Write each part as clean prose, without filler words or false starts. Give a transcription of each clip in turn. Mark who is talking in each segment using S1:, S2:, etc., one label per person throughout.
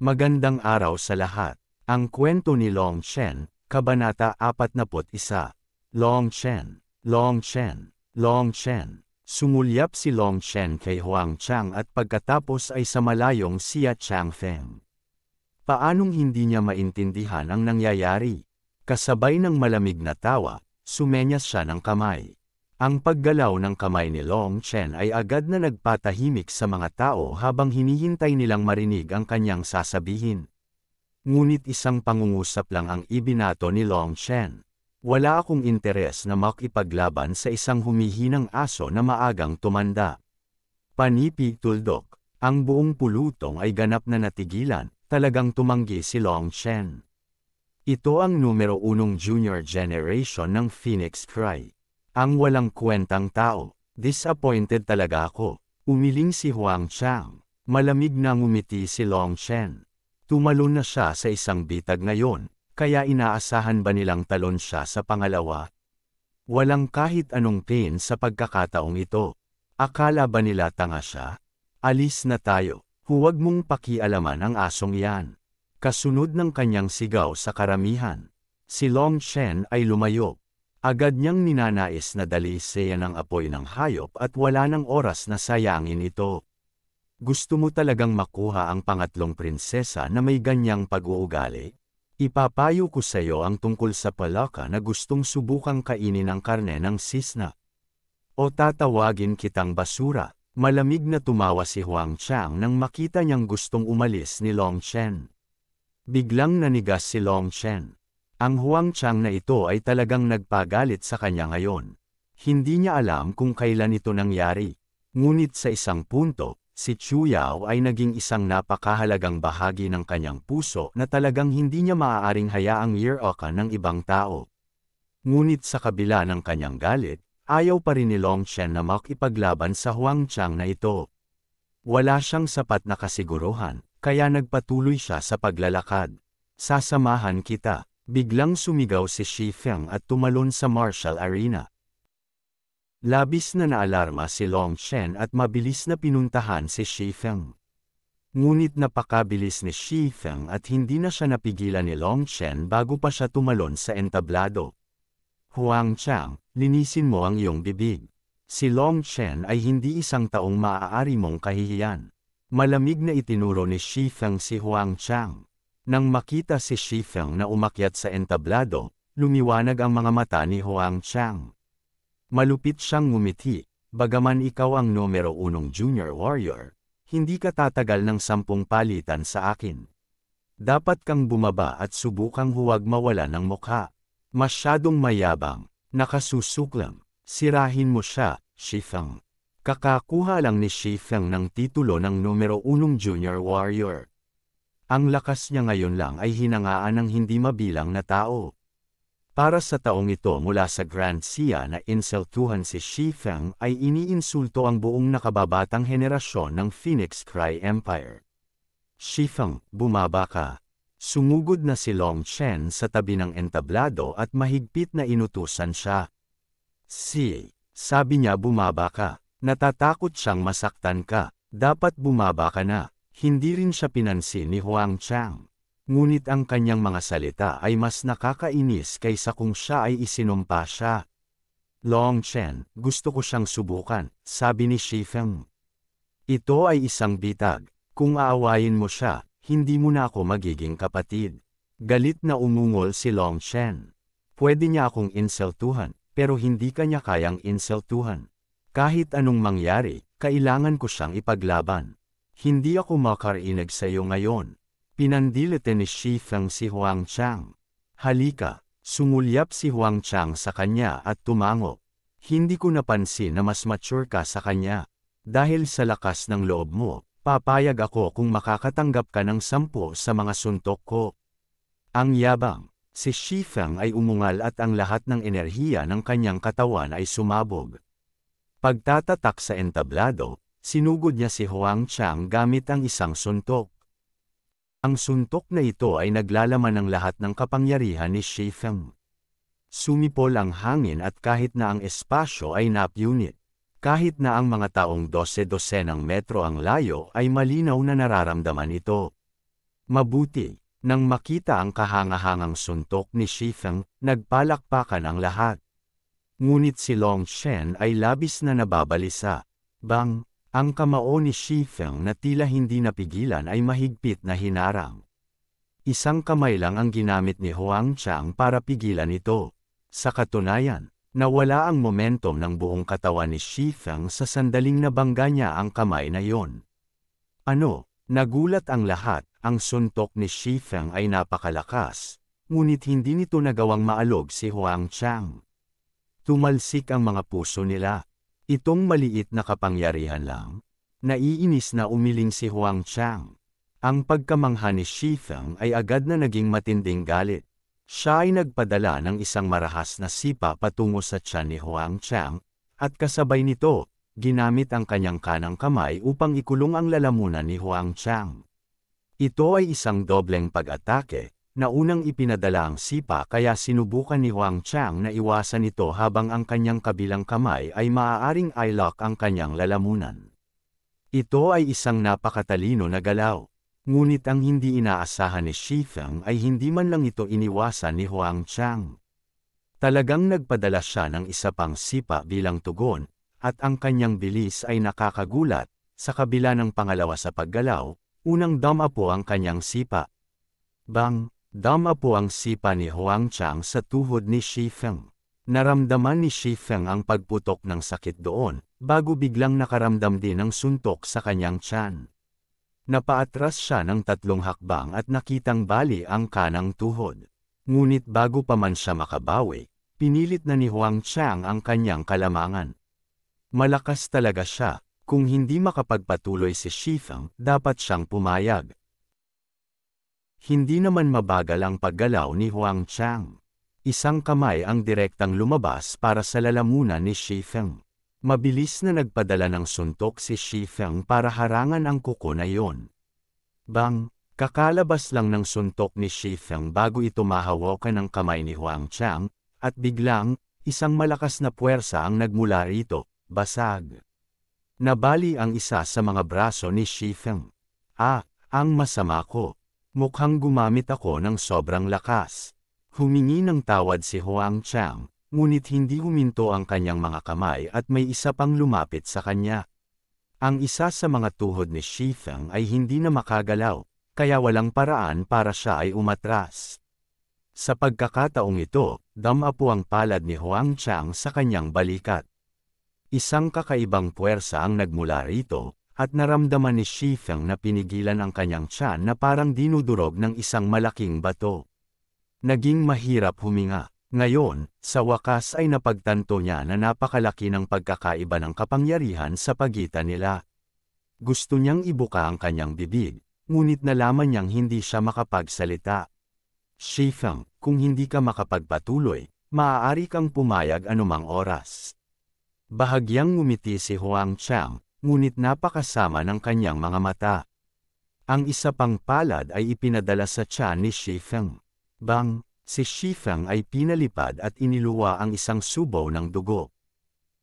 S1: Magandang araw sa lahat. Ang kwento ni Long Chen, Kabanata 41. Long Chen, Long Chen, Long Chen. Sumulyap si Long Chen kay Huang Chang at pagkatapos ay sa malayong siya Chang Feng. Paanong hindi niya maintindihan ang nangyayari? Kasabay ng malamig na tawa, sumenyas siya ng kamay. Ang paggalaw ng kamay ni Long Chen ay agad na nagpatahimik sa mga tao habang hinihintay nilang marinig ang kanyang sasabihin. Ngunit isang pangungusap lang ang ibinato ni Long Chen. Wala akong interes na makipaglaban sa isang humihinang aso na maagang tumanda. Panipi tuldok, ang buong pulutong ay ganap na natigilan, talagang tumanggi si Long Chen. Ito ang numero 1 junior generation ng Phoenix Cry. Ang walang kwentang tao, disappointed talaga ako, umiling si Huang Chang. Malamig na ngumiti si Long Chen. Tumalon na siya sa isang bitag ngayon, kaya inaasahan ba nilang talon siya sa pangalawa? Walang kahit anong pain sa pagkakataong ito. Akala ba nila tanga siya? Alis na tayo, huwag mong pakialaman ang asong yan. Kasunod ng kanyang sigaw sa karamihan, si Long Chen ay lumayo. Agad niyang ninanais na daliseyan ang apoy ng hayop at wala ng oras na sayangin ito. Gusto mo talagang makuha ang pangatlong prinsesa na may ganyang pag-uugali? Ipapayo ko sa iyo ang tungkol sa palaka na gustong subukang kainin ang karne ng sisna. O tatawagin kitang basura. Malamig na tumawa si Huang Chang nang makita niyang gustong umalis ni Long Chen. Biglang nanigas si Long Chen. Ang Huang Chang na ito ay talagang nagpagalit sa kanya ngayon. Hindi niya alam kung kailan ito nangyari. Ngunit sa isang punto, si Chu Yao ay naging isang napakahalagang bahagi ng kanyang puso na talagang hindi niya maaaring hayaang year-okan ng ibang tao. Ngunit sa kabila ng kanyang galit, ayaw pa rin ni Long Chen na makipaglaban sa Huang Chang na ito. Wala siyang sapat na kasiguruhan, kaya nagpatuloy siya sa paglalakad. Sasamahan kita. Biglang sumigaw si Shi Feng at tumalon sa martial arena. Labis na naalarma si Long Chen at mabilis na pinuntahan si Shi Feng. Ngunit napakabilis ni Shi Feng at hindi na siya napigilan ni Long Chen bago pa siya tumalon sa entablado. Huang Chang, linisin mo ang iyong bibig. Si Long Chen ay hindi isang taong maaari mong kahihiyan. Malamig na itinuro ni Shi Feng si Huang Chang. Nang makita si Shi Feng na umakyat sa entablado, lumiwanag ang mga mata ni Huang Chang. Malupit siyang ngumiti, bagaman ikaw ang numero 1 junior warrior, hindi ka tatagal ng 10 palitan sa akin. Dapat kang bumaba at subukang huwag mawala ng mukha. Masyadong mayabang, nakasusuklam, sirahin mo siya, Shi Feng. Kakakuha lang ni Shi Feng ng titulo ng numero 1 junior warrior. Ang lakas niya ngayon lang ay hinangaan ng hindi mabilang na tao. Para sa taong ito mula sa Grand Xia na insultuhan si Shi Feng ay iniinsulto ang buong nakababatang henerasyon ng Phoenix Cry Empire. Shi Feng, bumaba ka. Sumugod na si Long Chen sa tabi ng entablado at mahigpit na inutusan siya. Sabi niya bumaba ka. Natatakot siyang masaktan ka. Dapat bumaba ka na. Hindi rin siya pinansin ni Huang Chang. Ngunit ang kanyang mga salita ay mas nakakainis kaysa kung siya ay isinumpa siya. Long Chen, gusto ko siyang subukan, sabi ni Shi Feng. Ito ay isang bitag. Kung aawayin mo siya, hindi mo na ako magiging kapatid. Galit na umungol si Long Chen. Pwede niya akong insultuhan, pero hindi kanya kayang insultuhan. Kahit anong mangyari, kailangan ko siyang ipaglaban. Hindi ako makarinig sa iyo ngayon. Pinandilite ni Shi Feng si Huang Chang. Halika, sumulyap si Huang Chang sa kanya at tumango. Hindi ko napansin na mas mature ka sa kanya. Dahil sa lakas ng loob mo, papayag ako kung makakatanggap ka ng 10 sa mga suntok ko. Ang yabang, si Shi Feng ay umungal at ang lahat ng enerhiya ng kanyang katawan ay sumabog. Pagtatatak sa entablado, sinugod niya si Huang Chang gamit ang isang suntok. Ang suntok na ito ay naglalaman ng lahat ng kapangyarihan ni Shi Feng. Sumipol ang hangin at kahit na ang espasyo ay napunit, kahit na ang mga taong 12-12 metro ang layo ay malinaw na nararamdaman ito. Mabuti, nang makita ang kahangahangang suntok ni Shifeng, nagpalakpakan ang lahat. Ngunit si Long Shen ay labis na nababalisa. Bang, ang kamao ni Shifeng na tila hindi napigilan ay mahigpit na hinarang. Isang kamay lang ang ginamit ni Huang Chang para pigilan ito. Sa katunayan, nawala ang momentum ng buong katawan ni Shifeng sa sandaling nabangga niya ang kamay na yon. Ano? Nagulat ang lahat, ang suntok ni Shifeng ay napakalakas, ngunit hindi nito nagawang maalog si Huang Chang. Tumalsik ang mga puso nila. Itong maliit na kapangyarihan lang. Naiinis na umiling si Huang Chang. Ang pagkamangha ni Shifeng ay agad na naging matinding galit. Siya ay nagpadala ng isang marahas na sipa patungo sa tiyan ni Huang Chang, at kasabay nito, ginamit ang kanyang kanang kamay upang ikulong ang lalamunan ni Huang Chang. Ito ay isang dobleng pag-atake, na unang ipinadala ang sipa kaya sinubukan ni Huang Chang na iwasan ito habang ang kanyang kabilang kamay ay maaaring i-lock ang kanyang lalamunan. Ito ay isang napakatalino na galaw, ngunit ang hindi inaasahan ni Shifeng ay hindi man lang ito iniwasan ni Huang Chang. Talagang nagpadala siya ng isa pang sipa bilang tugon, at ang kanyang bilis ay nakakagulat. Sa kabila ng pangalawa sa paggalaw, unang dama po ang kanyang sipa. Bang! Dama po ang sipa ni Huang Chang sa tuhod ni Shifeng. Naramdaman ni Shifeng ang pagputok ng sakit doon, bago biglang nakaramdam din ng suntok sa kanyang tiyan. Napaatras siya ng 3 hakbang at nakitang bali ang kanang tuhod. Ngunit bago pa man siya makabawi, pinilit na ni Huang Chang ang kanyang kalamangan. Malakas talaga siya, kung hindi makapagpatuloy si Shifeng, dapat siyang pumayag. Hindi naman mabagal ang paggalaw ni Huang Chang. Isang kamay ang direktang lumabas para sa lalamunan ni Shifeng. Mabilis na nagpadala ng suntok si Shifeng para harangan ang kuko na yon. Bang! Kakalabas lang ng suntok ni Shifeng bago ito mahawakan ng kamay ni Huang Chang, at biglang, isang malakas na puwersa ang nagmula rito. Basag. Nabali ang isa sa mga braso ni Shifeng. Ang masama ko. Mukhang gumamit ako ng sobrang lakas. Humingi ng tawad si Huang Chang, ngunit hindi huminto ang kanyang mga kamay at may isa pang lumapit sa kanya. Ang isa sa mga tuhod ni Shifeng ay hindi na makagalaw, kaya walang paraan para siya ay umatras. Sa pagkakataong ito, dama po ang palad ni Huang Chang sa kanyang balikat. Isang kakaibang puwersa ang nagmula rito, at naramdaman ni Shifeng na pinigilan ang kanyang tiyan na parang dinudurog ng isang malaking bato. Naging mahirap huminga. Ngayon, sa wakas ay napagtanto niya na napakalaki ng pagkakaiba ng kapangyarihan sa pagitan nila. Gusto niyang ibuka ang kanyang bibig, ngunit nalaman niyang hindi siya makapagsalita. Shifeng, kung hindi ka makapagpatuloy, maaari kang pumayag anumang oras. Bahagyang ngumiti si Huang Chang, ngunit napakasama ng kanyang mga mata. Ang isa pang palad ay ipinadala sa tiyan ni Shifeng. Bang! Si Shifeng ay pinalipad at iniluwa ang isang subaw ng dugo.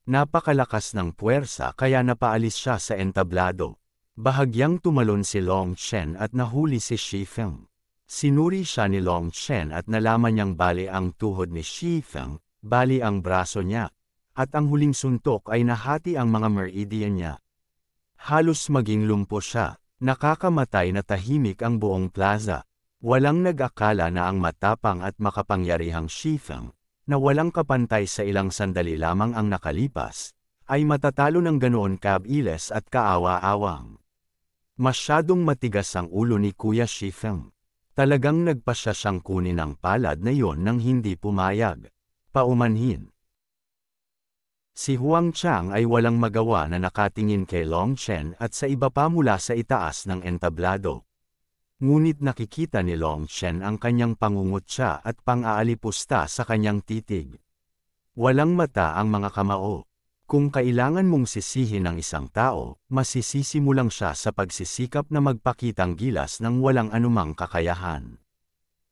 S1: Napakalakas ng puwersa kaya napaalis siya sa entablado. Bahagyang tumalon si Long Shen at nahuli si Shifeng. Sinuri siya ni Long Shen at nalaman niyang bali ang tuhod ni Shifeng, bali ang braso niya, at ang huling suntok ay nahati ang mga meridian niya. Halos maging lumpo siya, nakakamatay na tahimik ang buong plaza. Walang nag-akala na ang matapang at makapangyarihang Shifeng, na walang kapantay sa ilang sandali lamang ang nakalipas, ay matatalo ng ganoon kabilis at kaawa-awang. Masyadong matigas ang ulo ni Kuya Shifeng. Talagang nagpasya siyang kunin ang palad na yon nang hindi pumayag. Paumanhin. Si Huang Chang ay walang magawa na nakatingin kay Long Shen at sa iba pa mula sa itaas ng entablado. Ngunit nakikita ni Long Shen ang kanyang pangungutya at pang-aalipusta sa kanyang titig. Walang mata ang mga kamao. Kung kailangan mong sisihin ang isang tao, masisisi mo lang siya sa pagsisikap na magpakitang gilas ng walang anumang kakayahan.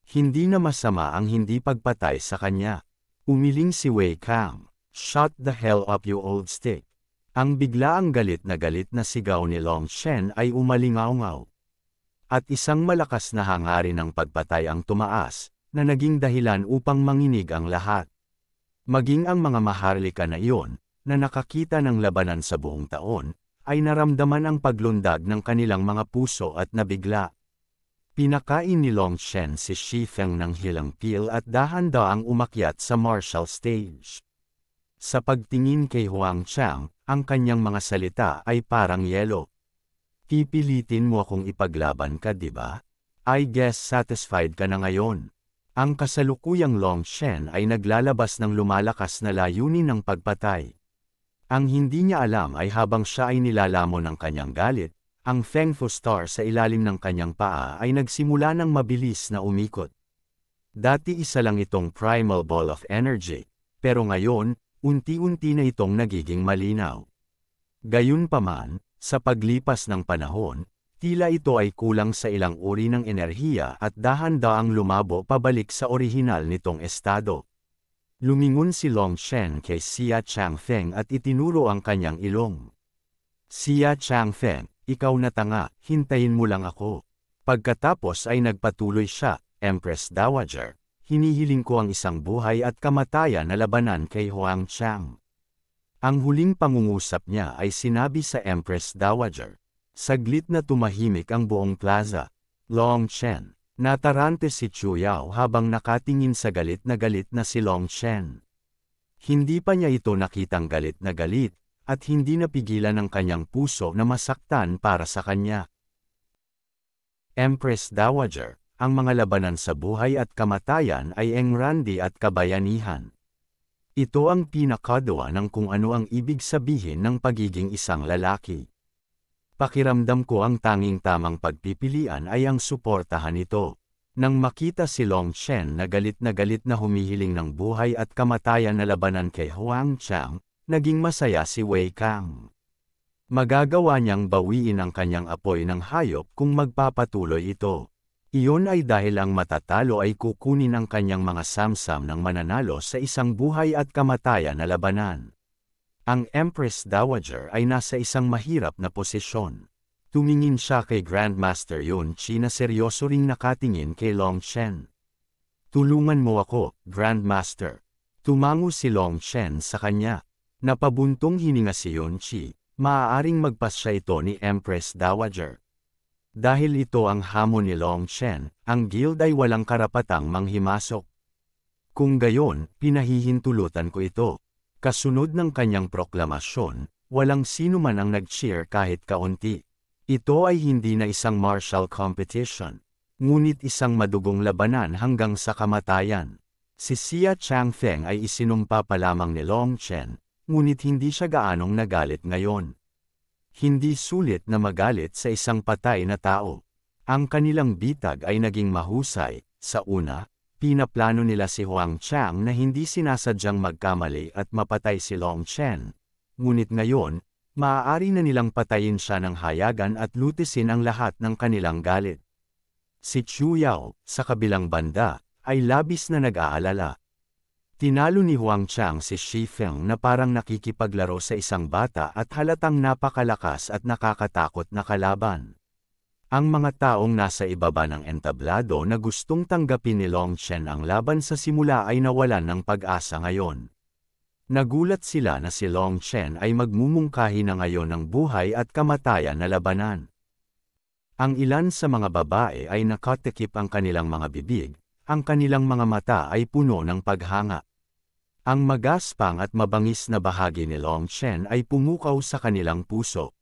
S1: Hindi na masama ang hindi pagpatay sa kanya. Umiling si Wei Kang. "Shut the hell up you old stick." Ang biglaang galit na sigaw ni Long Shen ay umalingaw-ngaw. at isang malakas na hangarin ng pagpatay ang tumaas, na naging dahilan upang manginig ang lahat. Maging ang mga maharlika na iyon, na nakakita ng labanan sa buong taon, ay naramdaman ang paglundag ng kanilang mga puso at nabigla. Pinakain ni Long Shen si Shi Feng ng hilang pil at dahan-daang umakyat sa martial stage. Sa pagtingin kay Huang Chang, ang kanyang mga salita ay parang yelo. Pipilitin mo akong ipaglaban ka, di ba? I guess satisfied ka na ngayon. Ang kasalukuyang Long Shen ay naglalabas ng lumalakas na layunin ng pagpatay. Ang hindi niya alam ay habang siya ay nilalamon ng kanyang galit, ang Feng Fu Star sa ilalim ng kanyang paa ay nagsimula ng mabilis na umikot. Dati isa lang itong primal ball of energy, pero ngayon, unti-unti na itong nagiging malinaw. Gayunpaman, sa paglipas ng panahon, tila ito ay kulang sa ilang uri ng enerhiya at dahan-daang lumabo pabalik sa orihinal nitong estado. Lumingon si Long Shen kay Xia Changfeng at itinuro ang kanyang ilong. Xia Changfeng, ikaw na tanga, hintayin mo lang ako. Pagkatapos ay nagpatuloy siya, Empress Dowager, hinihiling ko ang isang buhay at kamatayan na labanan kay Huang Chang. Ang huling pangungusap niya ay sinabi sa Empress Dowager. Saglit na tumahimik ang buong plaza. Long Shen. Natarante si Chu Yao habang nakatingin sa galit na si Long Shen. Hindi pa niya ito nakitang galit, at hindi napigilan ng kanyang puso na masaktan para sa kanya. Empress Dowager, ang mga labanan sa buhay at kamatayan ay engrandi at kabayanihan. Ito ang pinakadwa ng kung ano ang ibig sabihin ng pagiging isang lalaki. Pakiramdam ko ang tanging tamang pagpipilian ay ang suportahan ito. Nang makita si Long Shen na galit na humihiling ng buhay at kamatayan na labanan kay Huang Chang, naging masaya si Wei Kang. Magagawa niyang bawiin ang kanyang apoy ng hayop kung magpapatuloy ito. Iyon ay dahil ang matatalo ay kukunin ang kanyang mga samsam ng mananalo sa isang buhay at kamatayan na labanan. Ang Empress Dowager ay nasa isang mahirap na posisyon. Tumingin siya kay Grandmaster Yun Chi na seryoso ring nakatingin kay Long Shen. Tulungan mo ako, Grandmaster. Tumango si Long Shen sa kanya. Napabuntong hininga si Yun Chi, maaaring magpasya ito ni Empress Dowager. Dahil ito ang hamon ni Long Shen, ang guild ay walang karapatang manghimasok. Kung gayon, pinahihintulutan ko ito. Kasunod ng kanyang proklamasyon, walang sino man ang nag-cheer kahit kaunti. Ito ay hindi na isang martial competition, ngunit isang madugong labanan hanggang sa kamatayan. Si Xia Changfeng ay isinumpa pa lamang ni Long Shen, ngunit hindi siya gaanong nagalit ngayon. Hindi sulit na magalit sa isang patay na tao. Ang kanilang bitag ay naging mahusay. Sa una, pinaplano nila si Huang Chang na hindi sinasadyang magkamali at mapatay si Long Shen. Ngunit ngayon, maaari na nilang patayin siya ng hayagan at lutisin ang lahat ng kanilang galit. Si Chu Yao, sa kabilang banda, ay labis na nag-aalala. Tinalo ni Huang Chang si Shi Feng na parang nakikipaglaro sa isang bata at halatang napakalakas at nakakatakot na kalaban. Ang mga taong nasa ibaba ng entablado na gustong tanggapin ni Long Shen ang laban sa simula ay nawalan ng pag-asa ngayon. Nagulat sila na si Long Shen ay magmumungkahi na ngayon ng buhay at kamatayan na labanan. Ang ilan sa mga babae ay nakatikip ang kanilang mga bibig, ang kanilang mga mata ay puno ng paghanga. Ang magaspang at mabangis na bahagi ni Long Shen ay pumukaw sa kanilang puso.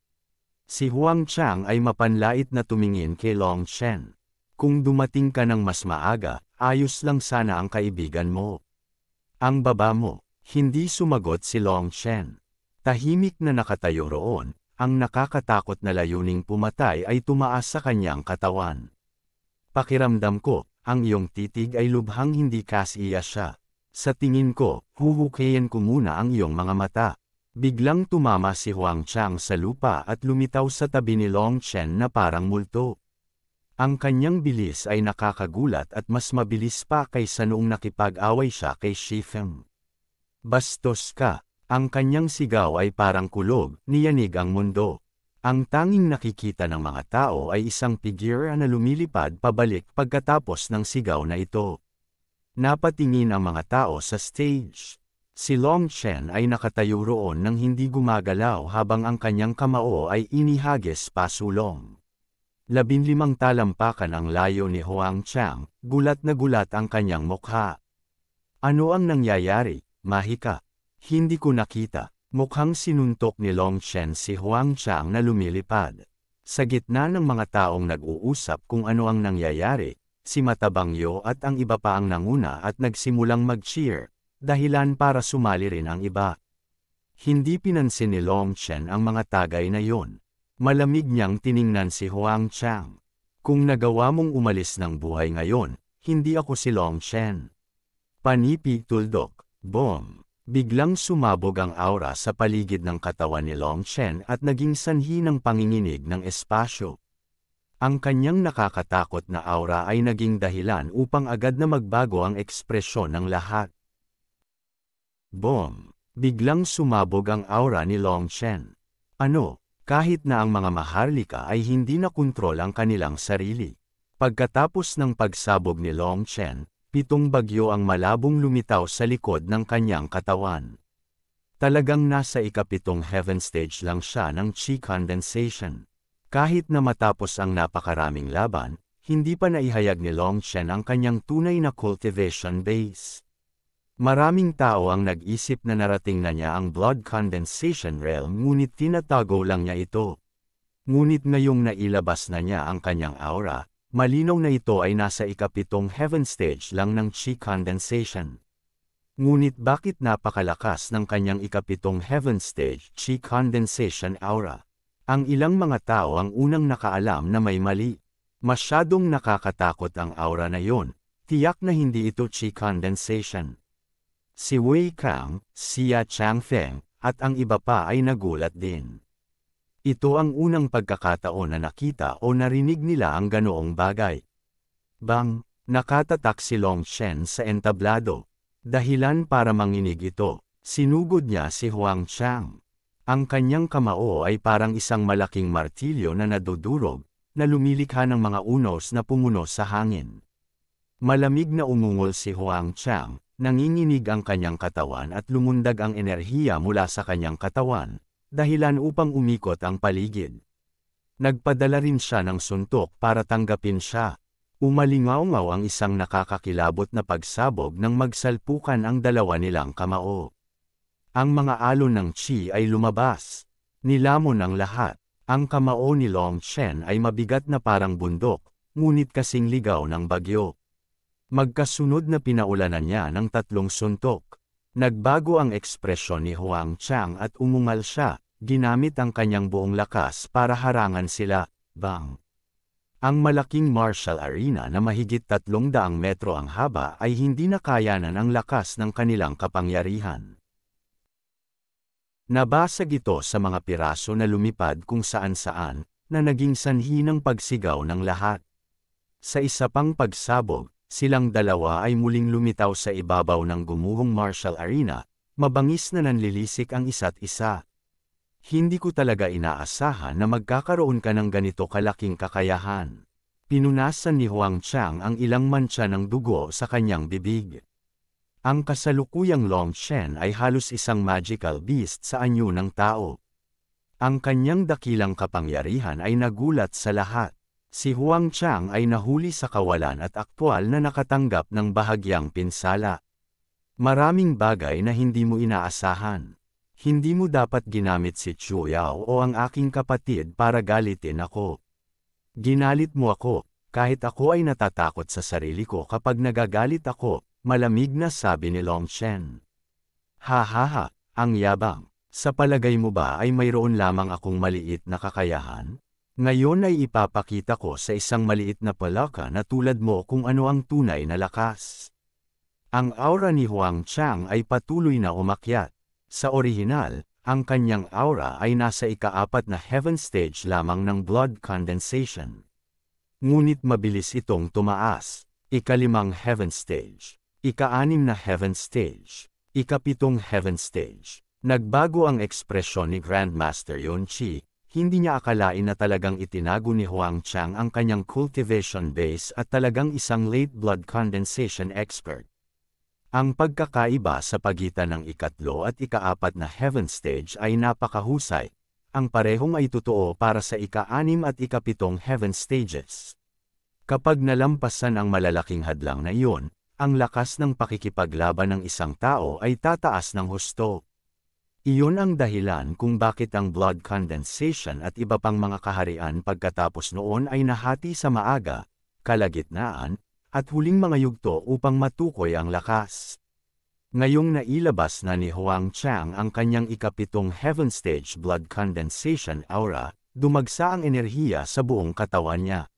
S1: Si Huang Chang ay mapanlait na tumingin kay Long Shen. Kung dumating ka ng mas maaga, ayos lang sana ang kaibigan mo. Ang baba mo, hindi sumagot si Long Shen. Tahimik na nakatayo roon, ang nakakatakot na layuning pumatay ay tumaas sa kanyang katawan. Pakiramdam ko, ang iyong titig ay lubhang hindi kasiya siya. Sa tingin ko, huhukayin ko muna ang iyong mga mata. Biglang tumama si Huang Chang sa lupa at lumitaw sa tabi ni Long Shen na parang multo. Ang kanyang bilis ay nakakagulat at mas mabilis pa kaysa noong nakipag-away siya kay Shi Feng. Bastos ka! Ang kanyang sigaw ay parang kulog, niyanig ang mundo. Ang tanging nakikita ng mga tao ay isang figure na lumilipad pabalik pagkatapos ng sigaw na ito. Napatingin ang mga tao sa stage. Si Long Chen ay nakatayo roon nang hindi gumagalaw habang ang kanyang kamao ay inihagis pasulong. 15 talampakan ang layo ni Huang Chang, gulat na gulat ang kanyang mukha. Ano ang nangyayari, Mahika? Hindi ko nakita. Mukhang sinuntok ni Long Chen si Huang Chang na lumilipad. Sa gitna ng mga taong nag-uusap kung ano ang nangyayari, si Matabang Yo at ang iba pa ang nanguna at nagsimulang mag-cheer, dahilan para sumali rin ang iba. Hindi pinansin ni Long Chen ang mga tagay na yon. Malamig niyang tiningnan si Huang Chang. Kung nagawa mong umalis ng buhay ngayon, hindi ako si Long Chen. Panipi tuldok, boom. Biglang sumabog ang aura sa paligid ng katawan ni Long Chen at naging sanhi ng panginginig ng espasyo. Ang kanyang nakakatakot na aura ay naging dahilan upang agad na magbago ang ekspresyon ng lahat. Boom! Biglang sumabog ang aura ni Long Chen. Ano, kahit na ang mga maharlika ay hindi na kontrol ang kanilang sarili. Pagkatapos ng pagsabog ni Long Chen, 7 bagyo ang malabong lumitaw sa likod ng kanyang katawan. Talagang nasa ika-7 heaven stage lang siya ng chi condensation. Kahit na matapos ang napakaraming laban, hindi pa naihayag ni Long Chen ang kanyang tunay na cultivation base. Maraming tao ang nag-isip na narating na niya ang blood condensation realm ngunit tinatago lang niya ito. Ngunit ngayong nailabas na niya ang kanyang aura, malinaw na ito ay nasa ika-7 heaven stage lang ng chi condensation. Ngunit bakit napakalakas ng kanyang ika-7 heaven stage chi condensation aura? Ang ilang mga tao ang unang nakaalam na may mali. Masyadong nakakatakot ang aura na yon, tiyak na hindi ito chi condensation. Si Wei Kang, Xia Changfeng, at ang iba pa ay nagulat din. Ito ang unang pagkakataon na nakita o narinig nila ang ganoong bagay. Bang, nakatatak si Long Chen sa entablado. Dahilan para manginig ito, sinugod niya si Huang Chang. Ang kanyang kamao ay parang isang malaking martilyo na nadudurog, na lumilikha ng mga unos na pumuno sa hangin. Malamig na umungol si Huang Chang, nanginginig ang kanyang katawan at lumundag ang enerhiya mula sa kanyang katawan, dahilan upang umikot ang paligid. Nagpadala rin siya ng suntok para tanggapin siya. Umalingaw-ngaw ang isang nakakakilabot na pagsabog nang magsalpukan ang dalawa nilang kamao. Ang mga alon ng chi ay lumabas. Nilamon ang lahat. Ang kamao ni Long Chen ay mabigat na parang bundok, ngunit kasing ligaw ng bagyo. Magkasunod na pinaulanan niya ng 3 suntok. Nagbago ang ekspresyon ni Huang Chang at umungal siya, ginamit ang kanyang buong lakas para harangan sila. Bang! Ang malaking martial arena na mahigit 300 metro ang haba ay hindi nakayanan ang lakas ng kanilang kapangyarihan. Nabasag ito sa mga piraso na lumipad kung saan-saan, na naging sanhi ng pagsigaw ng lahat. Sa isa pang pagsabog, silang dalawa ay muling lumitaw sa ibabaw ng gumuhong martial arena, mabangis na nanlilisik ang isa't isa. Hindi ko talaga inaasahan na magkakaroon ka ng ganito kalaking kakayahan. Pinunasan ni Huang Chang ang ilang mantsa ng dugo sa kanyang bibig. Ang kasalukuyang Long Chen ay halos isang magical beast sa anyo ng tao. Ang kanyang dakilang kapangyarihan ay nagulat sa lahat. Si Huang Chang ay nahuli sa kawalan at aktwal na nakatanggap ng bahagyang pinsala. Maraming bagay na hindi mo inaasahan. Hindi mo dapat ginamit si Chu Yao o ang aking kapatid para galitin ako. Ginalit mo ako, kahit ako ay natatakot sa sarili ko kapag nagagalit ako, malamig na sabi ni Long Chen. Ha, ang yabang. Sa palagay mo ba ay mayroon lamang akong maliit na kakayahan? Ngayon ay ipapakita ko sa isang maliit na palaka na tulad mo kung ano ang tunay na lakas. Ang aura ni Huang Chang ay patuloy na umakyat. Sa orihinal, ang kanyang aura ay nasa ika-4 na heaven stage lamang ng blood condensation. Ngunit mabilis itong tumaas. Ika-5 heaven stage. Ika-6 na heaven stage. Ika-7 heaven stage. Nagbago ang ekspresyon ni Grandmaster Yun Chi, Hindi niya akalain na talagang itinago ni Huang Chang ang kanyang cultivation base at talagang isang late blood condensation expert. Ang pagkakaiba sa pagitan ng ikatlo at ikaapat na heaven stage ay napakahusay. Ang parehong ay totoo para sa ika-6 at ika-7 heaven stages. Kapag nalampasan ang malalaking hadlang na iyon, ang lakas ng pakikipaglaban ng isang tao ay tataas ng husto. Iyon ang dahilan kung bakit ang blood condensation at iba pang mga kaharian pagkatapos noon ay nahati sa maaga, kalagitnaan, at huling mga yugto upang matukoy ang lakas. Ngayong nailabas na ni Huang Chang ang kanyang ika-7 heaven stage blood condensation aura, dumagsa ang enerhiya sa buong katawan niya.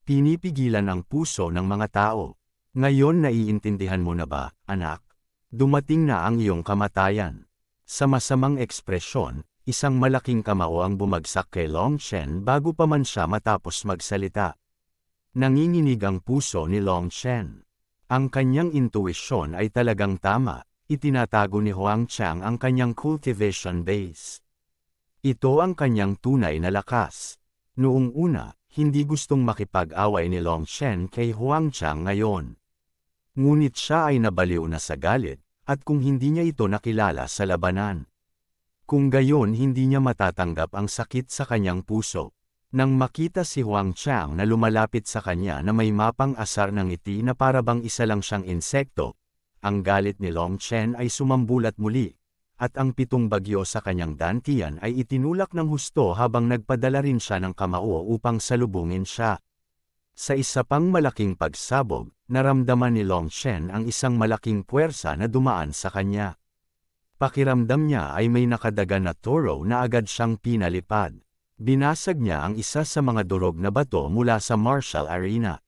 S1: Pinipigilan ang puso ng mga tao. Ngayon naiintindihan mo na ba, anak? Dumating na ang iyong kamatayan. Sa masamang ekspresyon, isang malaking kamao ang bumagsak kay Long Shen bago pa man siya matapos magsalita. Nanginginig ang puso ni Long Shen. Ang kanyang intuisyon ay talagang tama, itinatago ni Huang Chang ang kanyang cultivation base. Ito ang kanyang tunay na lakas. Noong una, hindi gustong makipag-away ni Long Shen kay Huang Chang ngayon. Ngunit siya ay nabaliw na sa galit, at kung hindi niya ito nakilala sa labanan. Kung gayon hindi niya matatanggap ang sakit sa kanyang puso. Nang makita si Huang Chang na lumalapit sa kanya na may mapang asar ng ngiti na parabang isa lang siyang insekto, ang galit ni Long Chen ay sumambulat muli, at ang 7 bagyo sa kanyang dantian ay itinulak ng husto habang nagpadala rin siya ng kamao upang salubungin siya. Sa isa pang malaking pagsabog, naramdaman ni Long Shen ang isang malaking puwersa na dumaan sa kanya. Pakiramdam niya ay may nakadagan na toro na agad siyang pinalipad. Binasag niya ang isa sa mga durog na bato mula sa martial arena.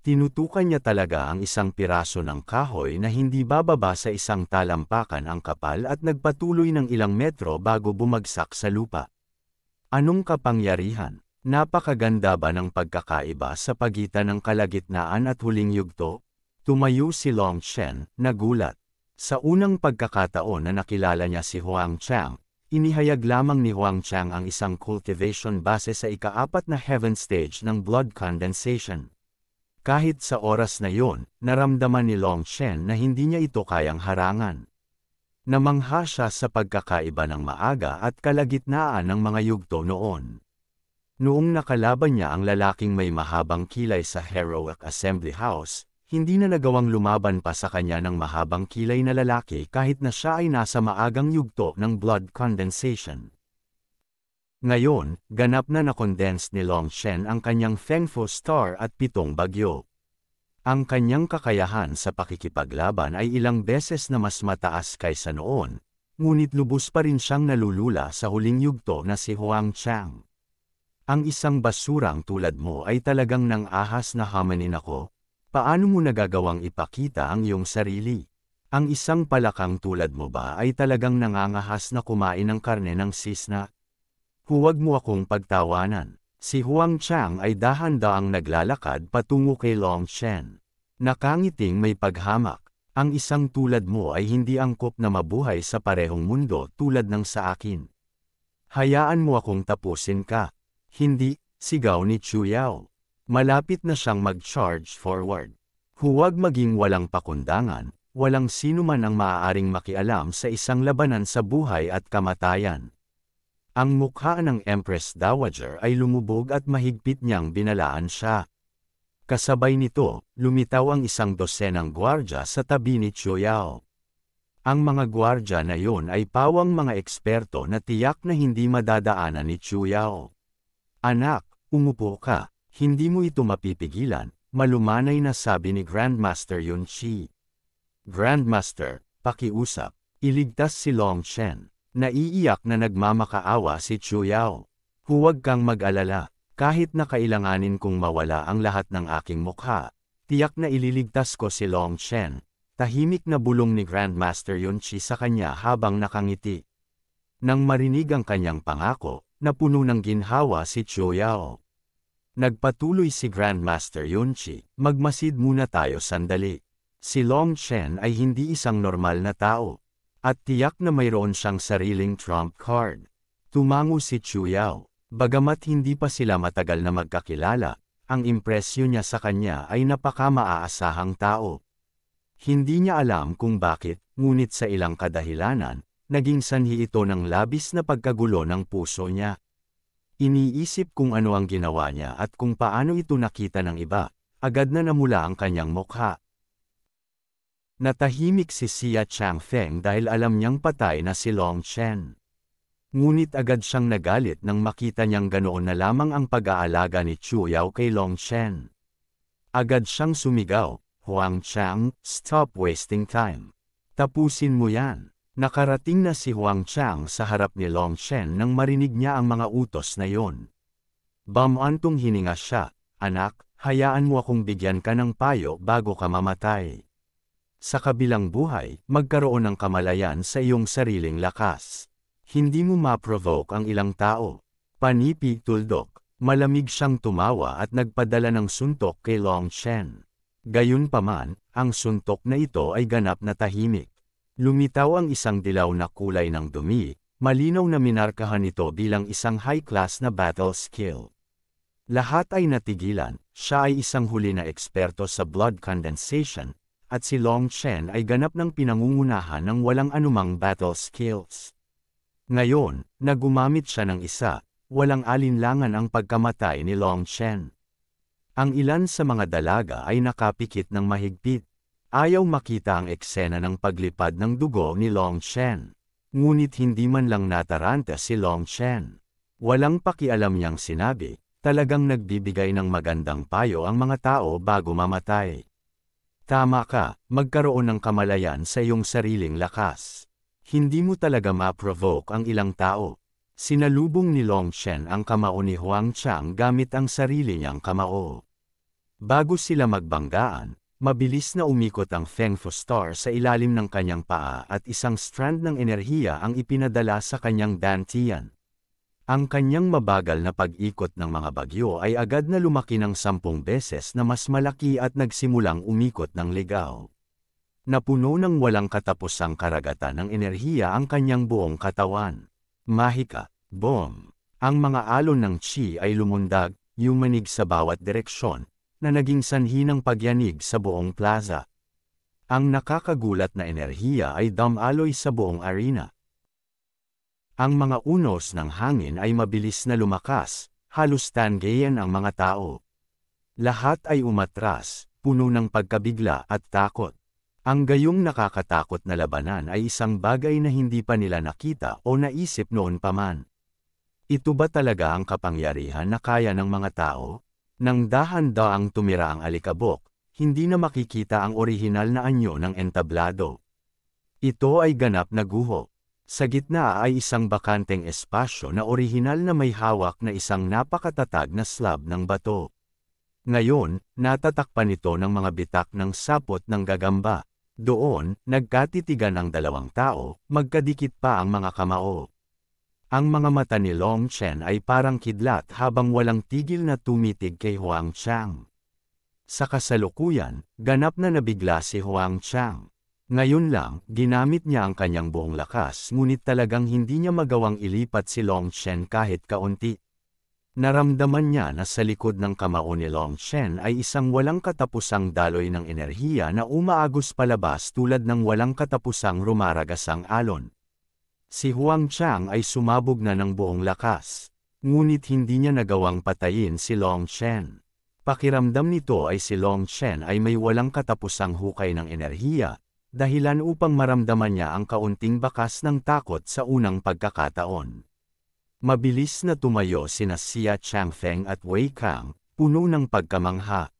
S1: Tinutukan niya talaga ang isang piraso ng kahoy na hindi bababa sa isang talampakan ang kapal at nagpatuloy ng ilang metro bago bumagsak sa lupa. Anong kapangyarihan? Napakaganda ba ng pagkakaiba sa pagitan ng kalagitnaan at huling yugto? Tumayo si Long Shen, nagulat. Sa unang pagkakataon na nakilala niya si Huang Chang, inihayag lamang ni Huang Chang ang isang cultivation base sa ika-4 na heaven stage ng blood condensation. Kahit sa oras na yon, naramdaman ni Long Shen na hindi niya ito kayang harangan. Namangha siya sa pagkakaiba ng maaga at kalagitnaan ng mga yugto noon. Noong nakalaban niya ang lalaking may mahabang kilay sa Heroic Assembly House, hindi na nagawang lumaban pa sa kanya ng mahabang kilay na lalaki kahit na siya ay nasa maagang yugto ng blood condensation. Ngayon, ganap na nakondense ni Long Shen ang kanyang Fengfu Star at 7 bagyo. Ang kanyang kakayahan sa pakikipaglaban ay ilang beses na mas mataas kaysa noon, ngunit lubos pa rin siyang nalulula sa huling yugto na si Huang Chang. Ang isang basurang tulad mo ay talagang nang-ahas na hamanin ako. Paano mo nagagawang ipakita ang iyong sarili? Ang isang palakang tulad mo ba ay talagang nangangahas na kumain ng karne ng sisna? Huwag mo akong pagtawanan. Si Huang Chang ay dahan-daang naglalakad patungo kay Long Shen. Nakangiting may paghamak. Ang isang tulad mo ay hindi angkop na mabuhay sa parehong mundo tulad ng sa akin. Hayaan mo akong tapusin ka. Hindi, sigaw ni Chu Yao. Malapit na siyang mag-charge forward. Huwag maging walang pakundangan, walang sino man ang maaaring makialam sa isang labanan sa buhay at kamatayan. Ang mukha ng Empress Dowager ay lumubog at mahigpit niyang binalaan siya. Kasabay nito, lumitaw ang isang dosenang gwardya sa tabi ni Chu Yao. Ang mga gwardya na yon ay pawang mga eksperto na tiyak na hindi madadaanan ni Chu Yao. Anak, umupo ka, hindi mo ito mapipigilan, malumanay na sabi ni Grandmaster Yun Shi. Grandmaster, pakiusap, iligtas si Long Shen. Naiiyak na nagmamakaawa si Chu Yao. Huwag kang mag-alala, kahit na kailanganin kong mawala ang lahat ng aking mukha, tiyak na ililigtas ko si Long Shen. Tahimik na bulong ni Grandmaster Yun Shi sa kanya habang nakangiti. Nang marinig ang kanyang pangako, napuno ng ginhawa si Chu Yao. Nagpatuloy si Grandmaster Yun Shi, magmasid muna tayo sandali. Si Long Shen ay hindi isang normal na tao. At tiyak na mayroon siyang sariling trump card. Tumango si Chu Yao. Bagamat hindi pa sila matagal na magkakilala, ang impresyon niya sa kanya ay napaka-maaasahang tao. Hindi niya alam kung bakit, ngunit sa ilang kadahilanan, naging sanhi ito ng labis na pagkagulo ng puso niya. Iniisip kung ano ang ginawa niya at kung paano ito nakita ng iba, agad na namula ang kanyang mukha. Natahimik si Xia Changfeng dahil alam niyang patay na si Long Chen. Ngunit agad siyang nagalit nang makita niyang ganoon na lamang ang pag-aalaga ni Chu Yao kay Long Chen. Agad siyang sumigaw, "Huang Chang, stop wasting time. Tapusin mo yan." Nakarating na si Huang Chang sa harap ni Long Chen nang marinig niya ang mga utos na yon. Bamantong hininga siya, "Anak, hayaan mo akong bigyan ka ng payo bago ka mamatay. Sa kabilang buhay, magkaroon ng kamalayan sa iyong sariling lakas. Hindi mo ma-provoke ang ilang tao." Panipi tuldok, malamig siyang tumawa at nagpadala ng suntok kay Long Chen. Gayunpaman, ang suntok na ito ay ganap na tahimik. Lumitaw ang isang dilaw na kulay ng dumi, malinaw na minarkahan ito bilang isang high-class na battle skill. Lahat ay natigilan, siya ay isang huli na eksperto sa blood condensation, at si Long Chen ay ganap ng pinangungunahan ng walang anumang battle skills. Ngayon, nagumamit siya ng isa, walang alinlangan ang pagkamatay ni Long Chen. Ang ilan sa mga dalaga ay nakapikit ng mahigpit. Ayaw makita ang eksena ng paglipad ng dugo ni Long Chen. Ngunit hindi man lang nataranta si Long Chen. Walang pakialam niyang sinabi, talagang nagbibigay ng magandang payo ang mga tao bago mamatay. "Tama ka, magkaroon ng kamalayan sa iyong sariling lakas. Hindi mo talaga ma-provoke ang ilang tao." Sinalubong ni Long Chen ang kamao ni Huang Chang gamit ang sarili niyang kamao. Bago sila magbanggaan, mabilis na umikot ang Feng Fu Star sa ilalim ng kanyang paa at isang strand ng enerhiya ang ipinadala sa kanyang dantian. Ang kanyang mabagal na pag-ikot ng mga bagyo ay agad na lumaki ng 10 beses na mas malaki at nagsimulang umikot ng ligaw. Napuno ng walang katapusang karagatan ng enerhiya ang kanyang buong katawan. Mahika, boom! Ang mga alon ng chi ay lumundag, yumanig sa bawat direksyon, na naging sanhi ng pagyanig sa buong plaza. Ang nakakagulat na enerhiya ay dumaloy sa buong arena. Ang mga unos ng hangin ay mabilis na lumakas, halos tangayan ang mga tao. Lahat ay umatras, puno ng pagkabigla at takot. Ang gayong nakakatakot na labanan ay isang bagay na hindi pa nila nakita o naisip noon pa man. Ito ba talaga ang kapangyarihan na kaya ng mga tao? Nang dahan-daang tumira ang alikabok, hindi na makikita ang orihinal na anyo ng entablado. Ito ay ganap na guho. Sa gitna ay isang bakanteng espasyo na orihinal na may hawak na isang napakatatag na slab ng bato. Ngayon, natatakpan ito ng mga bitak ng sapot ng gagamba. Doon, nagkatitigan ang dalawang tao, magkadikit pa ang mga kamao. Ang mga mata ni Long Chen ay parang kidlat habang walang tigil na tumitig kay Huang Chang. Sa kasalukuyan, ganap na nabigla si Huang Chang. Ngayon lang, ginamit niya ang kanyang buong lakas ngunit talagang hindi niya magawang ilipat si Long Chen kahit kaunti. Naramdaman niya na sa likod ng kamao ni Long Chen ay isang walang katapusang daloy ng enerhiya na umaagos palabas tulad ng walang katapusang rumaragasang alon. Si Huang Chang ay sumabog na ng buong lakas. Ngunit hindi niya nagawang patayin si Long Chen. Pakiramdam nito ay si Long Chen ay may walang katapusang hukay ng enerhiya, dahilan upang maramdaman niya ang kaunting bakas ng takot sa unang pagkakataon. Mabilis na tumayo sina Xia Changfeng at Wei Kang, puno ng pagkamangha.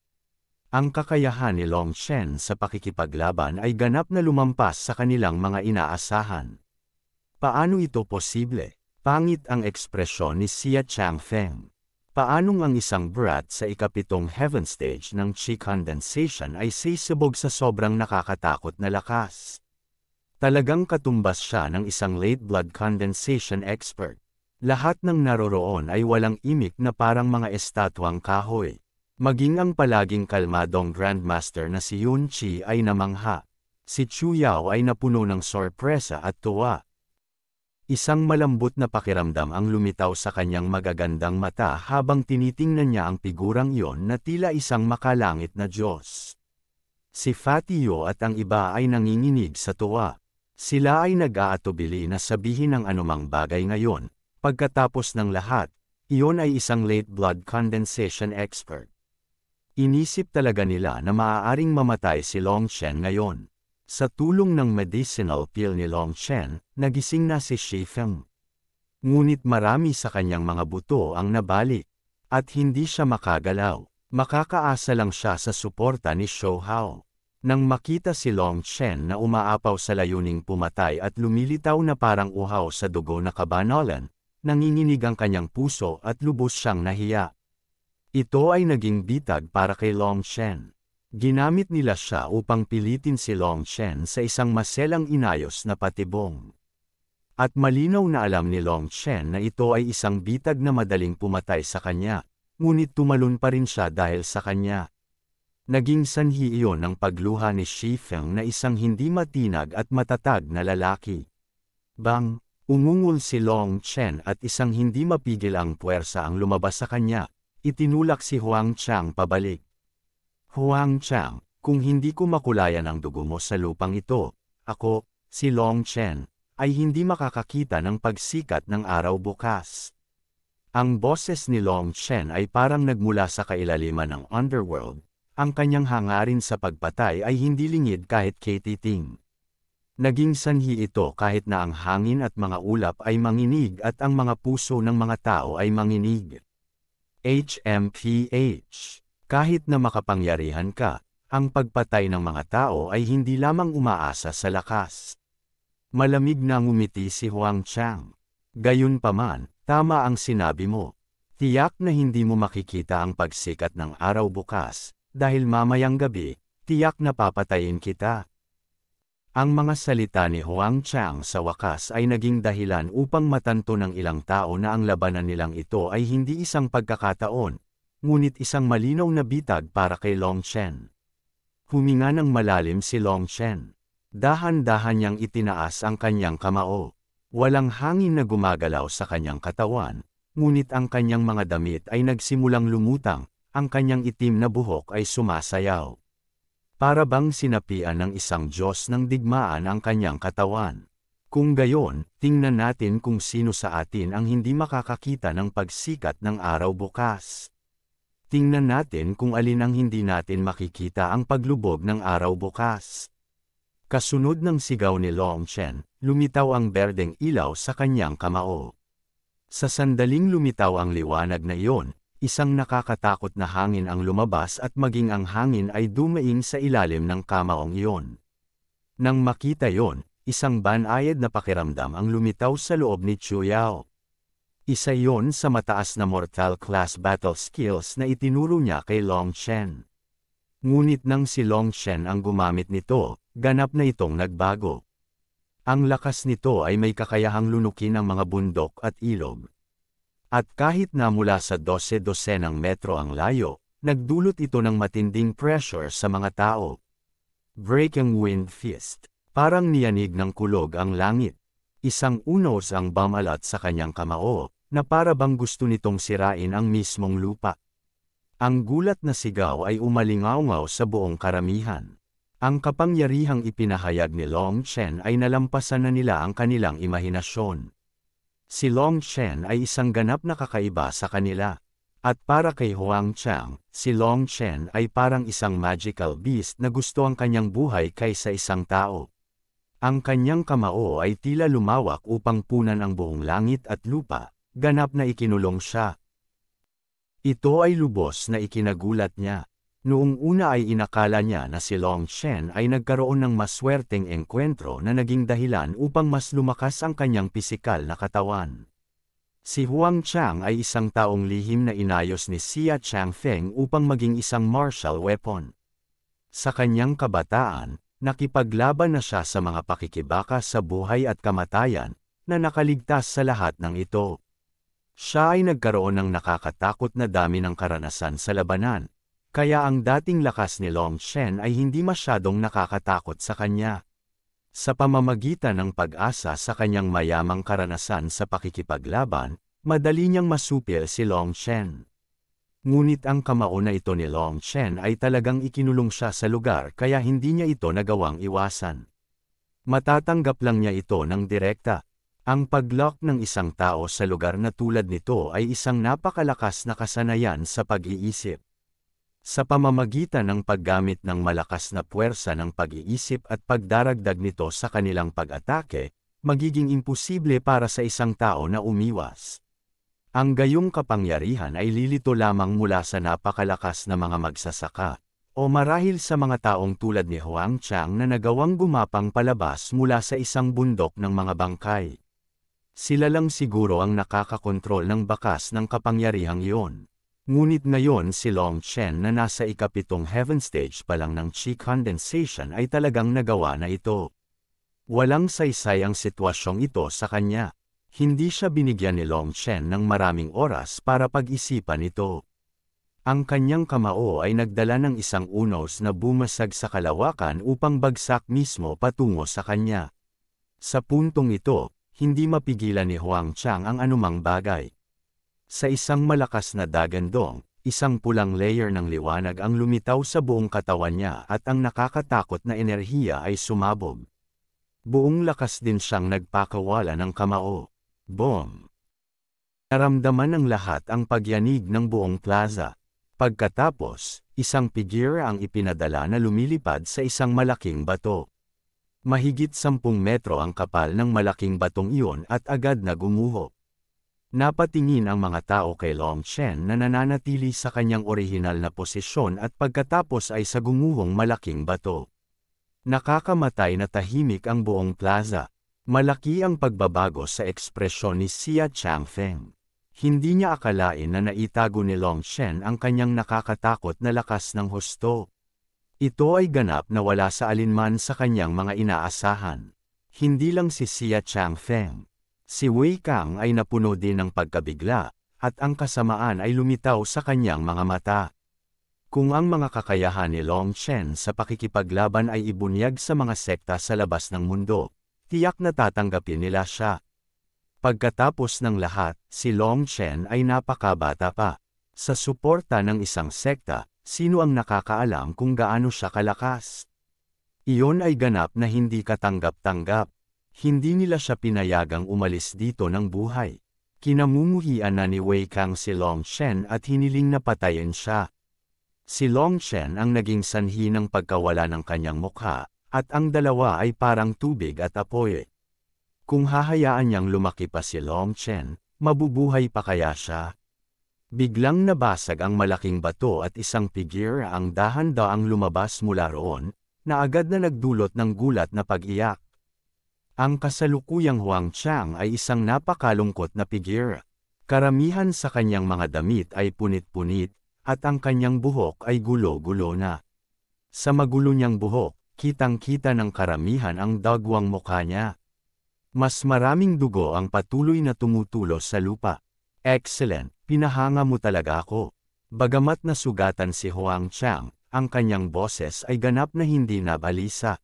S1: Ang kakayahan ni Long Chen sa pakikipaglaban ay ganap na lumampas sa kanilang mga inaasahan. Paano ito posible? Pangit ang ekspresyon ni Xia Changfeng. Paanong ang isang brat sa ikapitong heaven stage ng chi condensation ay sisibog sa sobrang nakakatakot na lakas? Talagang katumbas siya ng isang late blood condensation expert. Lahat ng naroroon ay walang imik na parang mga estatwang kahoy. Maging ang palaging kalmadong grandmaster na si Yun Chi ay namangha. Si Chu Yao ay napuno ng sorpresa at tuwa. Isang malambot na pakiramdam ang lumitaw sa kanyang magagandang mata habang tinitingnan niya ang figurang iyon na tila isang makalangit na Diyos. Si Fatio at ang iba ay nanginginig sa tuwa. Sila ay nag-aatubili na sabihin ang anumang bagay ngayon. Pagkatapos ng lahat, iyon ay isang late blood condensation expert. Inisip talaga nila na maaaring mamatay si Longshen ngayon. Sa tulong ng medicinal pill ni Longshen, nagising na si Shifeng. Ngunit marami sa kanyang mga buto ang nabalik, at hindi siya makagalaw. Makakaasa lang siya sa suporta ni Shou Hao. Nang makita si Longshen na umaapaw sa layuning pumatay at lumilitaw na parang uhaw sa dugo na kabanalan, nanginginig ang kanyang puso at lubos siyang nahiya. Ito ay naging bitag para kay Longshen. Ginamit nila siya upang pilitin si Longshen sa isang maselang inayos na patibong. At malinaw na alam ni Longshen na ito ay isang bitag na madaling pumatay sa kanya, ngunit tumalon pa rin siya dahil sa kanya. Naging sanhi iyon ng pagluha ni Shifeng na isang hindi matinag at matatag na lalaki. Bang! Umungol si Longshen at isang hindi mapigil ang puwersa ang lumabas sa kanya. Itinulak si Huang Chang pabalik. Huang Chang, kung hindi ko makulayan ang dugo mo sa lupang ito, ako, si Longshen, ay hindi makakakita ng pagsikat ng araw bukas. Ang boses ni Longshen ay parang nagmula sa kailaliman ng underworld. Ang kanyang hangarin sa pagpatay ay hindi lingid kahit katiting. Naging sanhi ito kahit na ang hangin at mga ulap ay manginig at ang mga puso ng mga tao ay manginig. HMPH. Kahit na makapangyarihan ka, ang pagpatay ng mga tao ay hindi lamang umaasa sa lakas. Malamig na ngumiti si Huang Chang. Gayunpaman, tama ang sinabi mo. Tiyak na hindi mo makikita ang pagsikat ng araw bukas, dahil mamayang gabi, tiyak na papatayin kita. Ang mga salita ni Huang Chang sa wakas ay naging dahilan upang matanto ng ilang tao na ang labanan nilang ito ay hindi isang pagkakataon, ngunit isang malinaw na bitag para kay Longshen. Huminga ng malalim si Longshen. Dahan-dahan niyang itinaas ang kanyang kamao. Walang hangin na gumagalaw sa kanyang katawan, ngunit ang kanyang mga damit ay nagsimulang lumutang, ang kanyang itim na buhok ay sumasayaw. Para bang sinapian ng isang Diyos ng digmaan ang kanyang katawan. Kung gayon, tingnan natin kung sino sa atin ang hindi makakakita ng pagsikat ng araw bukas. Tingnan natin kung alin ang hindi natin makikita ang paglubog ng araw bukas. Kasunod ng sigaw ni Longshen, lumitaw ang berdeng ilaw sa kanyang kamao. Sa sandaling lumitaw ang liwanag na iyon, isang nakakatakot na hangin ang lumabas at maging ang hangin ay dumaing sa ilalim ng kamaong iyon. Nang makita iyon, isang banayad na pakiramdam ang lumitaw sa loob ni Chuyao. Isa iyon sa mataas na mortal class battle skills na itinuro niya kay Longshen. Ngunit nang si Longshen ang gumamit nito, ganap na itong nagbago. Ang lakas nito ay may kakayahang lunukin ang mga bundok at ilog. At kahit na mula sa 12-dosenang metro ang layo, nagdulot ito ng matinding pressure sa mga tao. Breaking Wind Fist. Parang niyanig ng kulog ang langit. Isang unos ang bamalat sa kanyang kamao, na para bang gusto nitong sirain ang mismong lupa. Ang gulat na sigaw ay umalingaw-ngaw sa buong karamihan. Ang kapangyarihang ipinahayag ni Longshen ay nalampasan na nila ang kanilang imahinasyon. Si Longshen ay isang ganap na kakaiba sa kanila. At para kay Huang Chang, si Longshen ay parang isang magical beast na gusto ang kanyang buhay kaysa isang tao. Ang kanyang kamao ay tila lumawak upang punan ang buong langit at lupa, ganap na ikinulong siya. Ito ay lubos na ikinagulat niya. Noong una ay inakala niya na si Longshen ay nagkaroon ng maswerteng engkwentro na naging dahilan upang mas lumakas ang kanyang pisikal na katawan. Si Huang Chang ay isang taong lihim na inayos ni Xia Changfeng upang maging isang martial weapon. Sa kanyang kabataan, nakipaglaban na siya sa mga pakikibaka sa buhay at kamatayan, na nakaligtas sa lahat ng ito. Siya ay nagkaroon ng nakakatakot na dami ng karanasan sa labanan, kaya ang dating lakas ni Longshen ay hindi masyadong nakakatakot sa kanya. Sa pamamagitan ng pag-asa sa kanyang mayamang karanasan sa pakikipaglaban, madali niyang masupil si Long Chen. Ngunit ang kamao na ito ni Long Chen ay talagang ikinulong siya sa lugar kaya hindi niya ito nagawang iwasan. Matatanggap lang niya ito ng direkta. Ang pag-lock ng isang tao sa lugar na tulad nito ay isang napakalakas na kasanayan sa pag-iisip. Sa pamamagitan ng paggamit ng malakas na puwersa ng pag-iisip at pagdaragdag nito sa kanilang pag-atake, magiging imposible para sa isang tao na umiwas. Ang gayong kapangyarihan ay lilito lamang mula sa napakalakas na mga magsasaka, o marahil sa mga taong tulad ni Huang Chang na nagawang gumapang palabas mula sa isang bundok ng mga bangkay. Sila lang siguro ang nakakakontrol ng bakas ng kapangyarihang iyon. Ngunit ngayon si Long Chen na nasa ikapitong heaven stage pa lang ng chi condensation ay talagang nagawa na ito. Walang saysay ang sitwasyong ito sa kanya. Hindi siya binigyan ni Long Chen ng maraming oras para pag-isipan ito. Ang kanyang kamao ay nagdala ng isang unos na bumasag sa kalawakan upang bagsak mismo patungo sa kanya. Sa puntong ito, hindi mapigilan ni Huang Chang ang anumang bagay. Sa isang malakas na dagandong, isang pulang layer ng liwanag ang lumitaw sa buong katawan niya at ang nakakatakot na enerhiya ay sumabog. Buong lakas din siyang nagpakawala ng kamao. Boom! Naramdaman ng lahat ang pagyanig ng buong plaza. Pagkatapos, isang figure ang ipinadala na lumilipad sa isang malaking bato. Mahigit 10 metro ang kapal ng malaking batong iyon at agad na gumuho. Napatingin ang mga tao kay Long Chen na nananatili sa kanyang orihinal na posisyon at pagkatapos ay sa gumuhong malaking bato. Nakakamatay na tahimik ang buong plaza. Malaki ang pagbabago sa ekspresyon ni Xia Changfeng. Hindi niya akalain na naitago ni Long Chen ang kanyang nakakatakot na lakas ng husto. Ito ay ganap na wala sa alinman sa kanyang mga inaasahan. Hindi lang si Xia Changfeng. Si Wei Kang ay napuno din ng pagkabigla, at ang kasamaan ay lumitaw sa kanyang mga mata. Kung ang mga kakayahan ni Long Chen sa pakikipaglaban ay ibunyag sa mga sekta sa labas ng mundo, tiyak na tatanggapin nila siya. Pagkatapos ng lahat, si Long Chen ay napakabata pa. Sa suporta ng isang sekta, sino ang nakakaalam kung gaano siya kalakas? Iyon ay ganap na hindi katanggap-tanggap. Hindi nila siya pinayagang umalis dito ng buhay. Kinamumuhian na ni Wei Kang si Long Chen at hiniling na patayin siya. Si Long Chen ang naging sanhi ng pagkawala ng kanyang mukha, at ang dalawa ay parang tubig at apoy. Kung hahayaan niyang lumaki pa si Long Chen, mabubuhay pa kaya siya? Biglang nabasag ang malaking bato at isang figure ang dahan-daang lumabas mula roon, na agad na nagdulot ng gulat na pag-iyak. Ang kasalukuyang Huang Chang ay isang napakalungkot na figure. Karamihan sa kanyang mga damit ay punit-punit, at ang kanyang buhok ay gulo-gulo na. Sa magulo niyang buhok, kitang-kita ng karamihan ang dagwang mukha niya. Mas maraming dugo ang patuloy na tumutulo sa lupa. Excellent, pinahanga mo talaga ako. Bagamat nasugatan si Huang Chang, ang kanyang boses ay ganap na hindi nabalisa.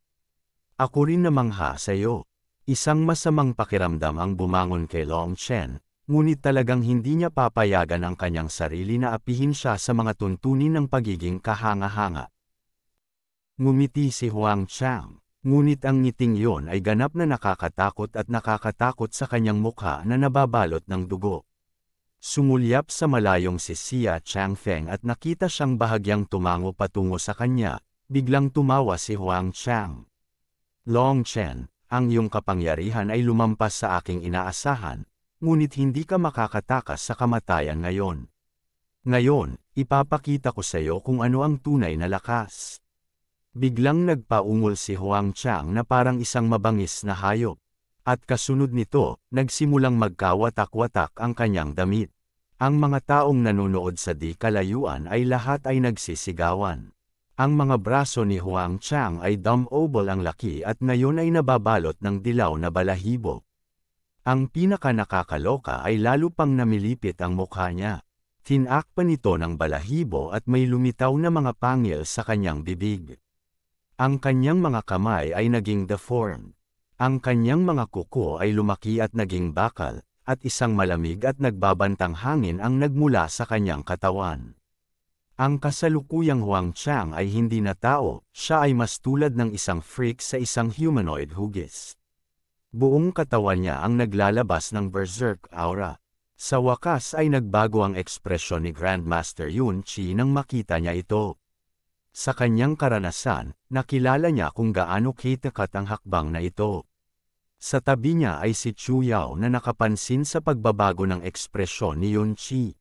S1: Ako rin namangha sa iyo. Isang masamang pakiramdam ang bumangon kay Long Chen, ngunit talagang hindi niya papayagan ang kanyang sarili na apihin siya sa mga tuntunin ng pagiging kahanga-hanga. Ngumiti si Huang Chang, ngunit ang ngiting iyon ay ganap na nakakatakot at nakakatakot sa kanyang mukha na nababalot ng dugo. Sumulyap sa malayong si Xia Changfeng at nakita siyang bahagyang tumango patungo sa kanya, biglang tumawa si Huang Chang. Long Chen, ang iyong kapangyarihan ay lumampas sa aking inaasahan, ngunit hindi ka makakatakas sa kamatayan ngayon. Ngayon, ipapakita ko sa iyo kung ano ang tunay na lakas. Biglang nagpaungol si Huang Chang na parang isang mabangis na hayop. At kasunod nito, nagsimulang magkawatak-watak ang kanyang damit. Ang mga taong nanonood sa di kalayuan ay lahat ay nagsisigawan. Ang mga braso ni Huang Chang ay dumbbell ang laki at ngayon ay nababalot ng dilaw na balahibo. Ang pinaka-nakakaloka ay lalo pang namilipit ang mukha niya. Tinakpan ito ng balahibo at may lumitaw na mga pangil sa kanyang bibig. Ang kanyang mga kamay ay naging deformed. Ang kanyang mga kuko ay lumaki at naging bakal, at isang malamig at nagbabantang hangin ang nagmula sa kanyang katawan. Ang kasalukuyang Huang Chang ay hindi na tao, siya ay mas tulad ng isang freak sa isang humanoid hugis. Buong katawan niya ang naglalabas ng berserk aura. Sa wakas ay nagbago ang ekspresyon ni Grandmaster Yun Chi nang makita niya ito. Sa kanyang karanasan, nakilala niya kung gaano katakat ang hakbang na ito. Sa tabi niya ay si Chu Yao na nakapansin sa pagbabago ng ekspresyon ni Yun Chi.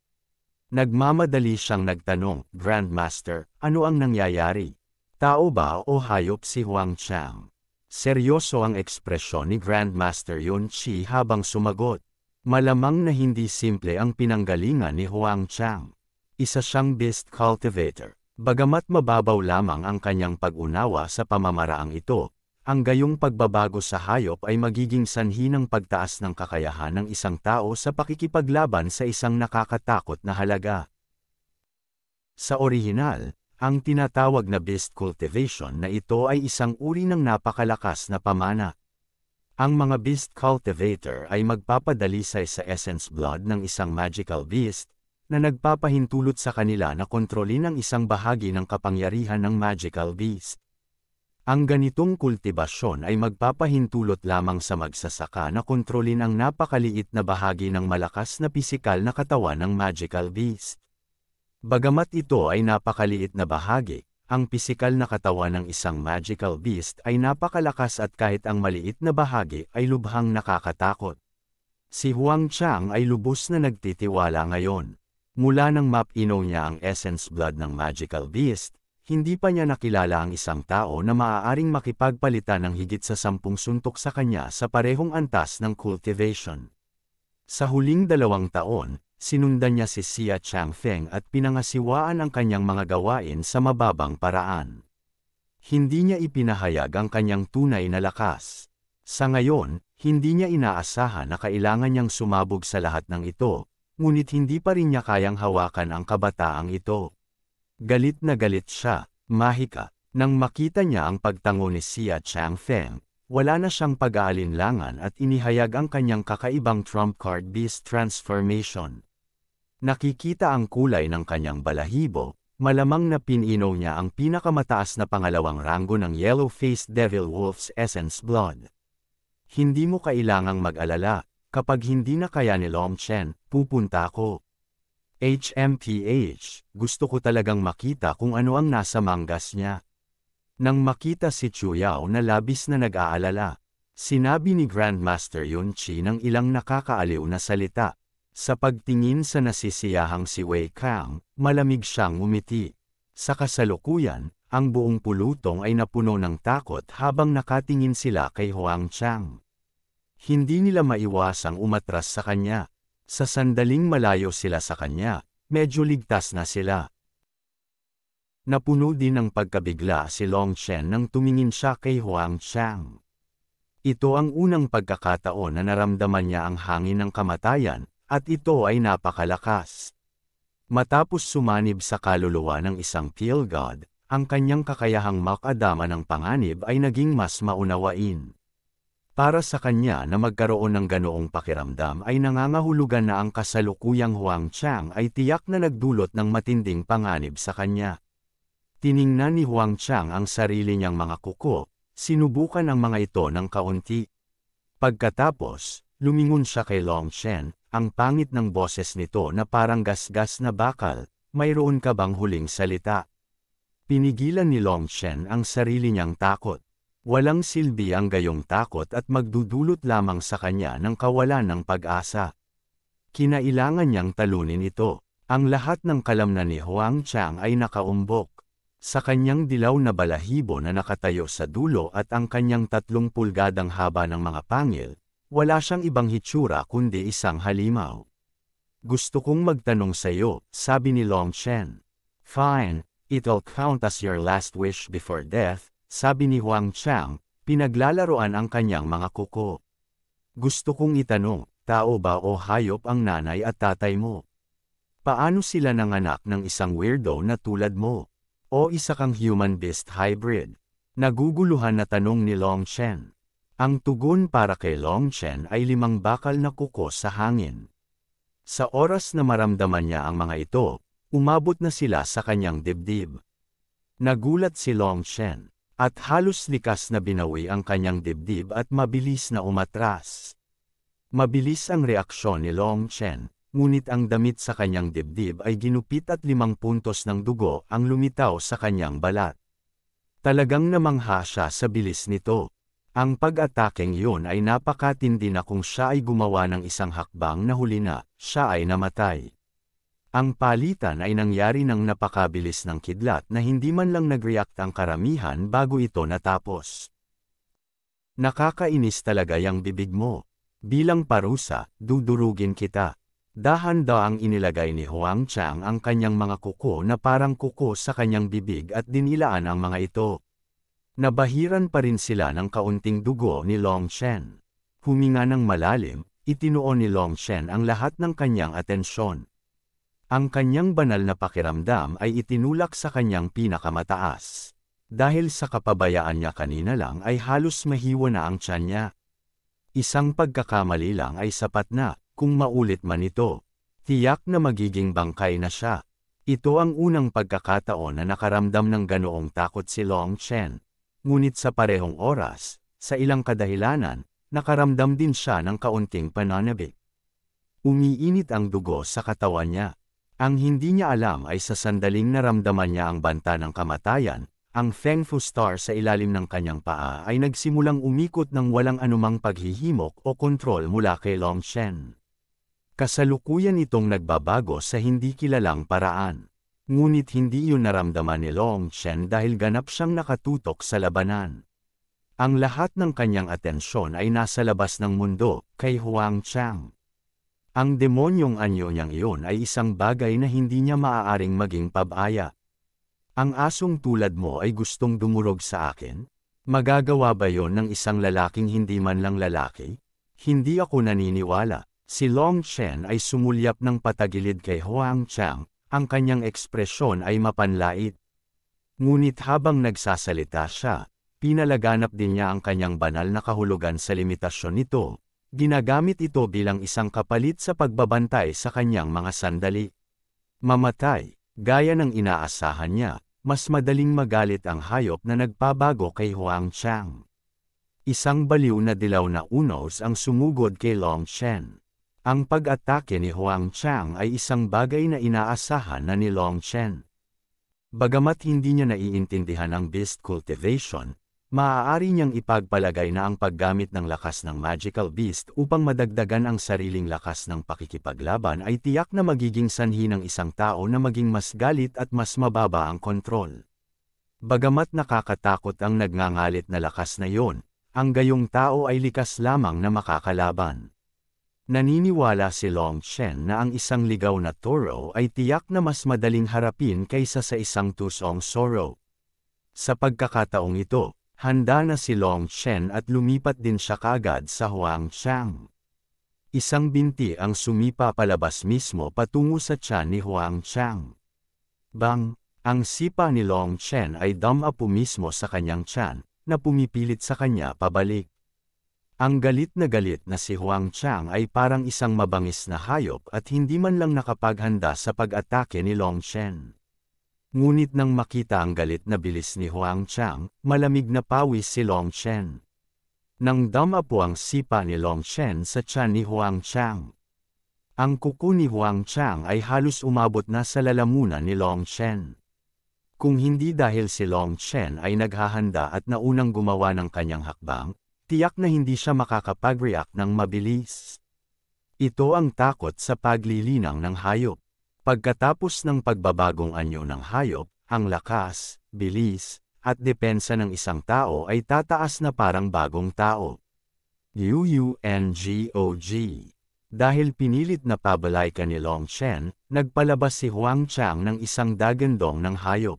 S1: Nagmamadali siyang nagtanong, "Grandmaster, ano ang nangyayari? Tao ba o hayop si Huang Chang?" Seryoso ang ekspresyon ni Grandmaster Yun Chi habang sumagot. Malamang na hindi simple ang pinanggalingan ni Huang Chang. Isa siyang beast cultivator. Bagamat mababaw lamang ang kanyang pag-unawa sa pamamaraang ito, ang gayong pagbabago sa hayop ay magiging sanhi ng pagtaas ng kakayahan ng isang tao sa pakikipaglaban sa isang nakakatakot na halaga. Sa orihinal, ang tinatawag na beast cultivation na ito ay isang uri ng napakalakas na pamana. Ang mga beast cultivator ay magpapadali sa essence blood ng isang magical beast, na nagpapahintulot sa kanila na kontrolin ang isang bahagi ng kapangyarihan ng magical beast. Ang ganitong kultibasyon ay magpapahintulot lamang sa magsasaka na kontrolin ang napakaliit na bahagi ng malakas na pisikal na katawan ng magical beast. Bagamat ito ay napakaliit na bahagi, ang pisikal na katawan ng isang magical beast ay napakalakas at kahit ang maliit na bahagi ay lubhang nakakatakot. Si Huang Chang ay lubos na nagtitiwala ngayon. Mula nang mapinaw niya ang essence blood ng magical beast, hindi pa niya nakilala ang isang tao na maaaring makipagpalitan ng higit sa 10 suntok sa kanya sa parehong antas ng cultivation. Sa huling 2 taon, sinundan niya si Xia Changfeng at pinangasiwaan ang kanyang mga gawain sa mababang paraan. Hindi niya ipinahayag ang kanyang tunay na lakas. Sa ngayon, hindi niya inaasahan na kailangan niyang sumabog sa lahat ng ito. Ngunit hindi pa rin niya kayang hawakan ang kabataang ito. Galit na galit siya, mahika, nang makita niya ang pagtango ni Xia Changfeng, wala na siyang pag-aalinlangan at inihayag ang kanyang kakaibang trump card beast transformation. Nakikita ang kulay ng kanyang balahibo, malamang na pininaw niya ang pinakamataas na pangalawang ranggo ng Yellow-Faced Devil Wolf's Essence Blood. Hindi mo kailangang mag-alala. Kapag hindi na kaya ni Long Chen, pupunta ako. HMPH, gusto ko talagang makita kung ano ang nasa manggas niya. Nang makita si Chu Yao na labis na nag-aalala, sinabi ni Grandmaster Yun Chi ng ilang nakakaaliw na salita. Sa pagtingin sa nasisiyahang si Wei Kang, malamig siyang umiti. Sa kasalukuyan, ang buong pulutong ay napuno ng takot habang nakatingin sila kay Huang Chang. Hindi nila maiwasang umatras sa kanya. Sa sandaling malayo sila sa kanya, medyo ligtas na sila. Napuno din ng pagkabigla si Long Chen nang tumingin siya kay Huang Chang. Ito ang unang pagkakataon na naramdaman niya ang hangin ng kamatayan, at ito ay napakalakas. Matapos sumanib sa kaluluwa ng isang Pale God, ang kanyang kakayahang makadama ng panganib ay naging mas maunawain. Para sa kanya na magkaroon ng ganoong pakiramdam ay nangangahulugan na ang kasalukuyang Huang Chang ay tiyak na nagdulot ng matinding panganib sa kanya. Tiningnan ni Huang Chang ang sarili niyang mga kuko, sinubukan ang mga ito ng kaunti. Pagkatapos, lumingon siya kay Long Chen, ang pangit ng boses nito na parang gasgas na bakal, mayroon ka bang huling salita? Pinigilan ni Long Chen ang sarili niyang takot. Walang silbi ang gayong takot at magdudulot lamang sa kanya ng kawalan ng pag-asa. Kinailangan niyang talunin ito. Ang lahat ng kalamnan ni Huang Chang ay nakaumbok. Sa kanyang dilaw na balahibo na nakatayo sa dulo at ang kanyang 3 pulgadang haba ng mga pangil, wala siyang ibang hitsura kundi isang halimaw. Gusto kong magtanong sa iyo, sabi ni Long Chen. Fine, it'll count as your last wish before death. Sabi ni Huang Chang, pinaglalaroan ang kanyang mga kuko. Gusto kong itanong, tao ba o hayop ang nanay at tatay mo? Paano sila nanganak ng isang weirdo na tulad mo? O isa kang human-beast hybrid? Naguguluhan na tanong ni Long Chen. Ang tugon para kay Long Chen ay 5 bakal na kuko sa hangin. Sa oras na maramdaman niya ang mga ito, umabot na sila sa kanyang dibdib. Nagulat si Long Chen, at halos likas na binawi ang kanyang dibdib at mabilis na umatras. Mabilis ang reaksyon ni Long Chen, ngunit ang damit sa kanyang dibdib ay ginupit at 5 puntos ng dugo ang lumitaw sa kanyang balat. Talagang namangha siya sa bilis nito. Ang pag-atakeng yun ay napakatindi na kung siya ay gumawa ng isang hakbang na huli na, siya ay namatay. Ang palitan ay nangyari ng napakabilis ng kidlat na hindi man lang nag-react ang karamihan bago ito natapos. Nakakainis talaga yang bibig mo. Bilang parusa, dudurugin kita. Dahan-dahang inilagay ni Huang Chang ang kanyang mga kuko na parang kuko sa kanyang bibig at dinilaan ang mga ito. Nabahiran pa rin sila ng kaunting dugo ni Long Chen. Huminga ng malalim, itinuon ni Long Chen ang lahat ng kanyang atensyon. Ang kanyang banal na pakiramdam ay itinulak sa kanyang pinakamataas. Dahil sa kapabayaan niya kanina lang ay halos mahiwa na ang tiyan niya. Isang pagkakamali lang ay sapat na, kung maulit man ito. Tiyak na magiging bangkay na siya. Ito ang unang pagkakataon na nakaramdam ng ganoong takot si Long Chen. Ngunit sa parehong oras, sa ilang kadahilanan, nakaramdam din siya ng kaunting pananabik. Umiinit ang dugo sa katawan niya. Ang hindi niya alam ay sa sandaling naramdaman niya ang banta ng kamatayan, ang Feng Fu Star sa ilalim ng kanyang paa ay nagsimulang umikot ng walang anumang paghihimok o kontrol mula kay Long Chen. Kasalukuyan itong nagbabago sa hindi kilalang paraan. Ngunit hindi yun naramdaman ni Long Chen dahil ganap siyang nakatutok sa labanan. Ang lahat ng kanyang atensyon ay nasa labas ng mundo, kay Huang Chang. Ang demonyong anyo niyang iyon ay isang bagay na hindi niya maaaring maging pabaya. Ang asong tulad mo ay gustong dumurog sa akin? Magagawa ba yon ng isang lalaking hindi man lang lalaki? Hindi ako naniniwala. Si Long Chen ay sumulyap ng patagilid kay Huang Chang. Ang kanyang ekspresyon ay mapanlait. Ngunit habang nagsasalita siya, pinalaganap din niya ang kanyang banal na kahulugan sa limitasyon nito. Ginagamit ito bilang isang kapalit sa pagbabantay sa kanyang mga sandali. Mamatay, gaya ng inaasahan niya, mas madaling magalit ang hayop na nagpabago kay Huang Chang. Isang baliw na dilaw na unos ang sumugod kay Long Chen. Ang pag-atake ni Huang Chang ay isang bagay na inaasahan na ni Long Chen. Bagamat hindi niya naiintindihan ang beast cultivation, maaari niyang ipagpalagay na ang paggamit ng lakas ng magical beast upang madagdagan ang sariling lakas ng pakikipaglaban ay tiyak na magiging sanhi ng isang tao na maging mas galit at mas mababa ang kontrol. Bagamat nakakatakot ang nagngangalit na lakas na yon, ang gayong tao ay likas lamang na makakalaban. Naniniwala si Long Chen na ang isang ligaw na toro ay tiyak na mas madaling harapin kaysa sa isang tusong sorrow. Sa pagkakataong ito, handa na si Long Chen at lumipat din siya kaagad sa Huang Chang. Isang binti ang sumipa palabas mismo patungo sa tiyan ni Huang Chang. Bang! Ang sipa ni Long Chen ay dumapo mismo sa kanyang tiyan, na pumipilit sa kanya pabalik. Ang galit na si Huang Chang ay parang isang mabangis na hayop at hindi man lang nakapaghanda sa pag-atake ni Long Chen. Ngunit nang makita ang galit na bilis ni Huang Chang, malamig na pawis si Long Chen. Nang dumapo ang sipa ni Long Chen sa tiyan ni Huang Chang. Ang kuko ni Huang Chang ay halos umabot na sa lalamunan ni Long Chen. Kung hindi dahil si Long Chen ay naghahanda at naunang gumawa ng kanyang hakbang, tiyak na hindi siya makakapag-react ng mabilis. Ito ang takot sa paglilinang ng hayop. Pagkatapos ng pagbabagong anyo ng hayop, ang lakas, bilis, at depensa ng isang tao ay tataas na parang bagong tao. UUNGOG. Dahil pinilit na pabalaykan ni Long Chen, nagpalabas si Huang Chang ng isang dagandong ng hayop.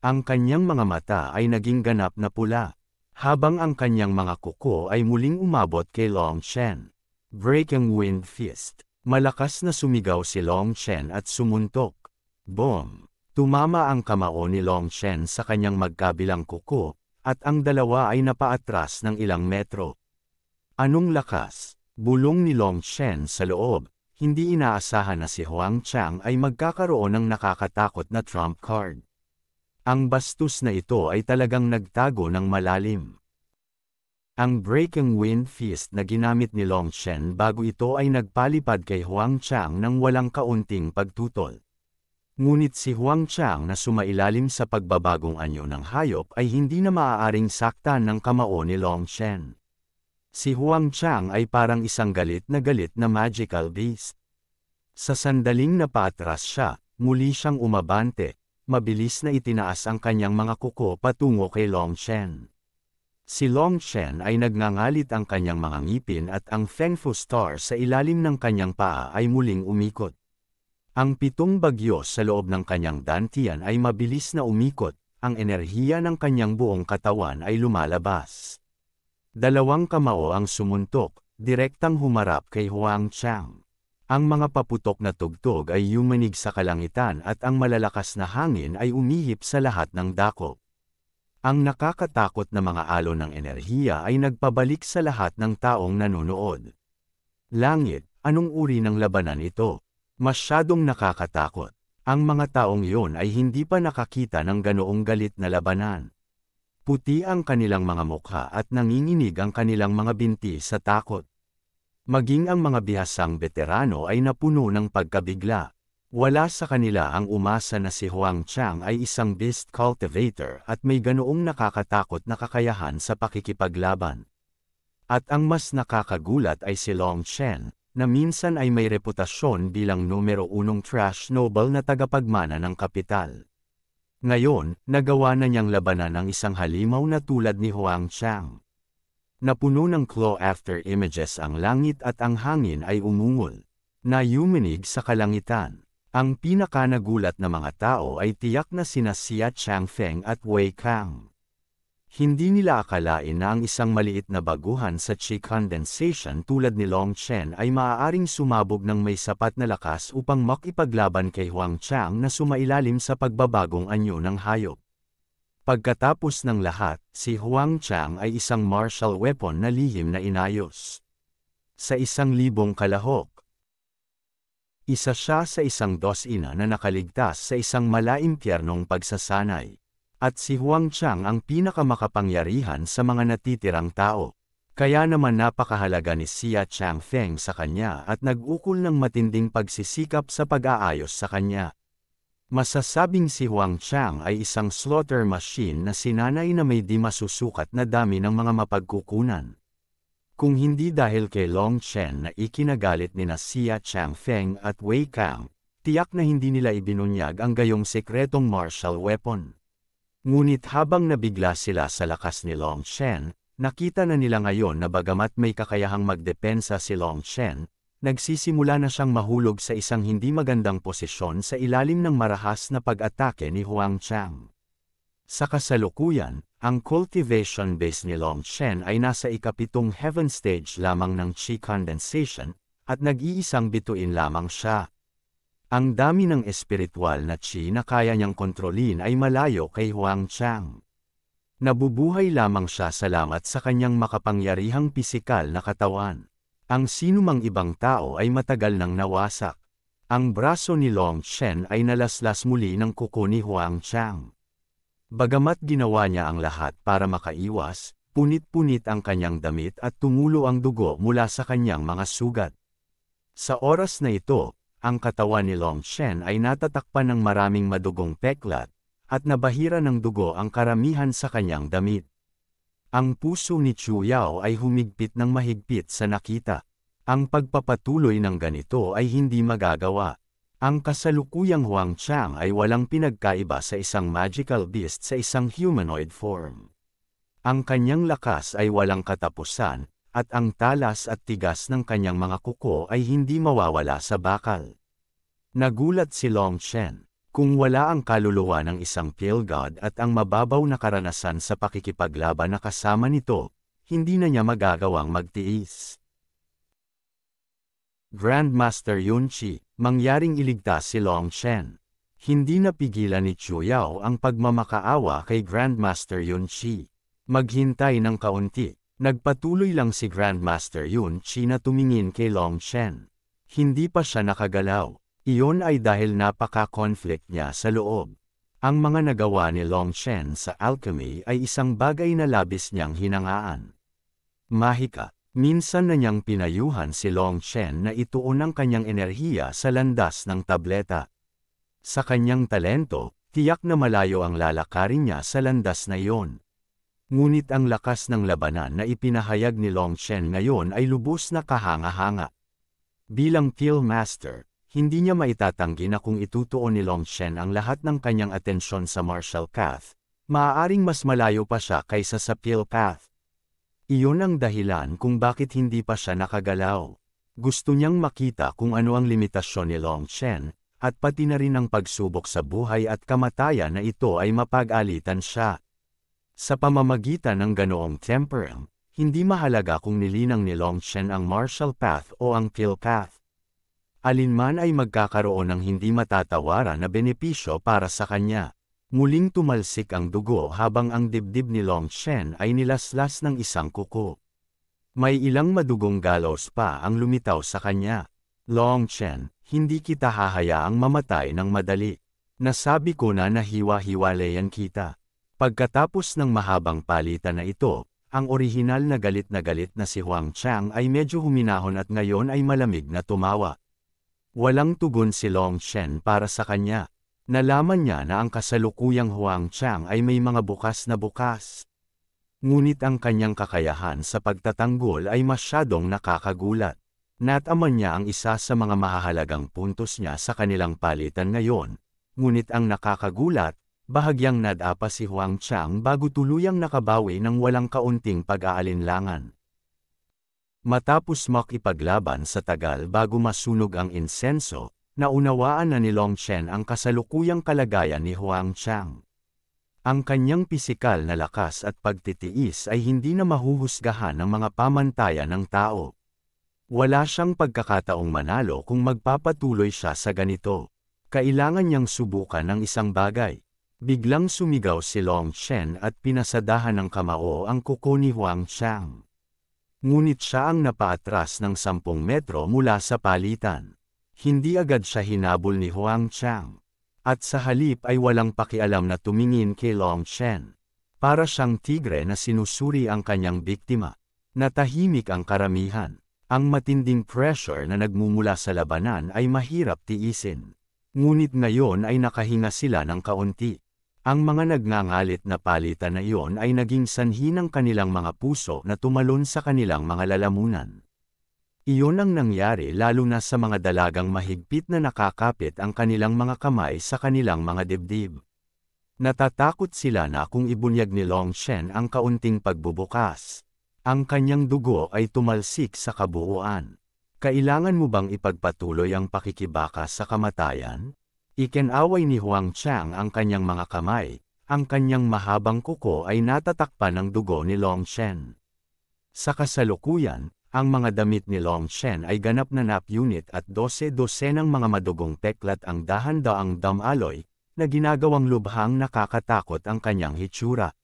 S1: Ang kanyang mga mata ay naging ganap na pula, habang ang kanyang mga kuko ay muling umabot kay Long Chen. Breaking Wind Fist. Malakas na sumigaw si Long Chen at sumuntok. Boom! Tumama ang kamao ni Long Chen sa kanyang magkabilang kuko, at ang dalawa ay napaatras ng ilang metro. Anong lakas? Bulong ni Long Chen sa loob. Hindi inaasahan na si Huang Chang ay magkakaroon ng nakakatakot na trump card. Ang bastos na ito ay talagang nagtago ng malalim. Ang Breaking Wind Fist na ginamit ni Long Chen bago ito ay nagpalipad kay Huang Chang ng walang kaunting pagtutol. Ngunit si Huang Chang na sumailalim sa pagbabagong anyo ng hayop ay hindi na maaaring saktan ng kamao ni Long Chen. Si Huang Chang ay parang isang galit na magical beast. Sa sandaling napaatras siya, muli siyang umabante, mabilis na itinaas ang kanyang mga kuko patungo kay Long Chen. Si Long Chen ay nagngangalit ang kanyang mga ngipin at ang Feng Fu Star sa ilalim ng kanyang paa ay muling umikot. Ang 7 bagyo sa loob ng kanyang dantian ay mabilis na umikot, ang enerhiya ng kanyang buong katawan ay lumalabas. 2 kamao ang sumuntok, direktang humarap kay Huang Chang. Ang mga paputok na tugtog ay yumanig sa kalangitan at ang malalakas na hangin ay umihip sa lahat ng dako. Ang nakakatakot na mga alon ng enerhiya ay nagpabalik sa lahat ng taong nanonood. Langit, anong uri ng labanan ito? Masyadong nakakatakot. Ang mga taong iyon ay hindi pa nakakita ng ganoong galit na labanan. Puti ang kanilang mga mukha at nanginginig ang kanilang mga binti sa takot. Maging ang mga bihasang veterano ay napuno ng pagkabigla. Wala sa kanila ang umasa na si Huang Chang ay isang beast cultivator at may ganoong nakakatakot na kakayahan sa pakikipaglaban. At ang mas nakakagulat ay si Long Chen, na minsan ay may reputasyon bilang numero 1 trash noble na tagapagmana ng kapital. Ngayon, nagawa na niyang labanan ang isang halimaw na tulad ni Huang Chang. Napuno ng claw after images ang langit at ang hangin ay umungol. Nayuminig sa kalangitan. Ang pinakanagulat na mga tao ay tiyak na sina Xia Changfeng at Wei Kang. Hindi nila akalain na ang isang maliit na baguhan sa chi condensation tulad ni Long Chen ay maaaring sumabog ng may sapat na lakas upang makipaglaban kay Huang Chang na sumailalim sa pagbabagong anyo ng hayop. Pagkatapos ng lahat, si Huang Chang ay isang martial weapon na lihim na inayos. Sa 1,000 kalahok, isa siya sa 12 na nakaligtas sa isang malaimpyernong pagsasanay. At si Huang Chang ang pinakamakapangyarihan sa mga natitirang tao. Kaya naman napakahalaga ni Xia Changfeng sa kanya at nag-ukol ng matinding pagsisikap sa pag-aayos sa kanya. Masasabing si Huang Chang ay isang slaughter machine na sinanay na may di masusukat na dami ng mga mapagkukunan. Kung hindi dahil kay Long Chen na ikinagalit ni na Xia Changfeng at Wei Kang, tiyak na hindi nila ibinunyag ang gayong sekretong martial weapon. Ngunit habang nabigla sila sa lakas ni Long Chen, nakita na nila ngayon na bagamat may kakayahang magdepensa si Long Chen, nagsisimula na siyang mahulog sa isang hindi magandang posisyon sa ilalim ng marahas na pag-atake ni Huang Chang. Sa kasalukuyan, ang cultivation base ni Long Chen ay nasa ika-7 heaven stage lamang ng chi condensation, at nag-iisang bituin lamang siya. Ang dami ng espiritual na chi na kaya niyang kontrolin ay malayo kay Huang Chang. Nabubuhay lamang siya salamat sa kanyang makapangyarihang pisikal na katawan. Ang sinumang ibang tao ay matagal nang nawasak. Ang braso ni Long Chen ay nalaslas muli ng kuko ni Huang Chang. Bagamat ginawa niya ang lahat para makaiwas, punit-punit ang kanyang damit at tumulo ang dugo mula sa kanyang mga sugat. Sa oras na ito, ang katawan ni Long Chen ay natatakpan ng maraming madugong peklat, at nabahira ng dugo ang karamihan sa kanyang damit. Ang puso ni Chu Yao ay humigpit ng mahigpit sa nakita. Ang pagpapatuloy ng ganito ay hindi magagawa. Ang kasalukuyang Huang Chang ay walang pinagkaiba sa isang magical beast sa isang humanoid form. Ang kanyang lakas ay walang katapusan, at ang talas at tigas ng kanyang mga kuko ay hindi mawawala sa bakal. Nagulat si Long Chen. Kung wala ang kaluluwa ng isang pale god at ang mababaw na karanasan sa pakikipaglaban na kasama nito, hindi na niya magagawang magtiis. Grandmaster Yun Chi, mangyaring iligtas si Long Chen. Hindi napigilan ni Chu Yao ang pagmamakaawa kay Grandmaster Yun Chi. Maghintay ng kaunti. Nagpatuloy lang si Grandmaster Yun Chi na tumingin kay Long Shen. Hindi pa siya nakagalaw. Iyon ay dahil napaka-conflict niya sa loob. Ang mga nagawa ni Long Shen sa alchemy ay isang bagay na labis niyang hinangaan. Mahika. Minsan na niyang pinayuhan si Long Shen na ituon ang kanyang enerhiya sa landas ng tableta. Sa kanyang talento, tiyak na malayo ang lalakarin niya sa landas na iyon. Ngunit ang lakas ng labanan na ipinahayag ni Long Shen ngayon ay lubos na kahanga-hanga. Bilang Field Master, hindi niya maitatanggi na kung itutuon ni Long Shen ang lahat ng kanyang atensyon sa martial path, maaaring mas malayo pa siya kaysa sa Field Path. Iyon ang dahilan kung bakit hindi pa siya nakagalaw. Gusto niyang makita kung ano ang limitasyon ni Long Shen, at pati na rin ang pagsubok sa buhay at kamatayan na ito ay mapag-alitan siya. Sa pamamagitan ng ganoong temperament, hindi mahalaga kung nilinang ni Long Shen ang martial path o ang Field Path. Alinman ay magkakaroon ng hindi matatawaran na benepisyo para sa kanya. Muling tumalsik ang dugo habang ang dibdib ni Long Shen ay nilaslas ng isang kuko. May ilang madugong galos pa ang lumitaw sa kanya. Long Shen, hindi kita hahayaang mamatay ng madali. Nasabi ko na nahiwa-hiwalayan kita. Pagkatapos ng mahabang palitan na ito, ang orihinal na galit na si Huang Chang ay medyo huminahon at ngayon ay malamig na tumawa. Walang tugon si Long Shen para sa kanya. Nalaman niya na ang kasalukuyang Huang Chang ay may mga bukas na bukas. Ngunit ang kanyang kakayahan sa pagtatanggol ay masyadong nakakagulat. Nataman niya ang isa sa mga mahahalagang puntos niya sa kanilang palitan ngayon. Ngunit ang nakakagulat, bahagyang nadapa si Huang Chang bago tuluyang nakabawi ng walang kaunting pag-aalinlangan. Matapos makipaglaban sa tagal bago masunog ang insenso, naunawaan na ni Long Shen ang kasalukuyang kalagayan ni Huang Chang. Ang kanyang pisikal na lakas at pagtitiis ay hindi na mahuhusgahan ng mga pamantayan ng tao. Wala siyang pagkakataong manalo kung magpapatuloy siya sa ganito. Kailangan niyang subukan ng isang bagay. Biglang sumigaw si Long Shen at pinasadahan ng kamao ang kuko ni Huang Chang. Ngunit siya ang napaatras ng 10 metro mula sa palitan. Hindi agad siya hinabol ni Huang Chang. At sa halip ay walang pakialam na tumingin kay Long Shen. Para siyang tigre na sinusuri ang kanyang biktima. Natahimik ang karamihan. Ang matinding pressure na nagmumula sa labanan ay mahirap tiisin. Ngunit ngayon ay nakahinga sila ng kaunti. Ang mga nagngangalit na palitan na iyon ay naging sanhi ng kanilang mga puso na tumalon sa kanilang mga lalamunan. Iyon ang nangyari lalo na sa mga dalagang mahigpit na nakakapit ang kanilang mga kamay sa kanilang mga dibdib. Natatakot sila na kung ibunyag ni Long Shen ang kaunting pagbubukas. Ang kanyang dugo ay tumalsik sa kabuuan. Kailangan mo bang ipagpatuloy ang pakikibaka sa kamatayan? Ikinaway ni Huang Chang ang kanyang mga kamay. Ang kanyang mahabang kuko ay natatakpan ng dugo ni Long Shen. Sa kasalukuyan, ang mga damit ni Long Shen ay ganap na nap unit at 12-dosenang mga madugong peklat ang dahan-daang damaloy, na ginagawang lubhang nakakatakot ang kanyang hitsura.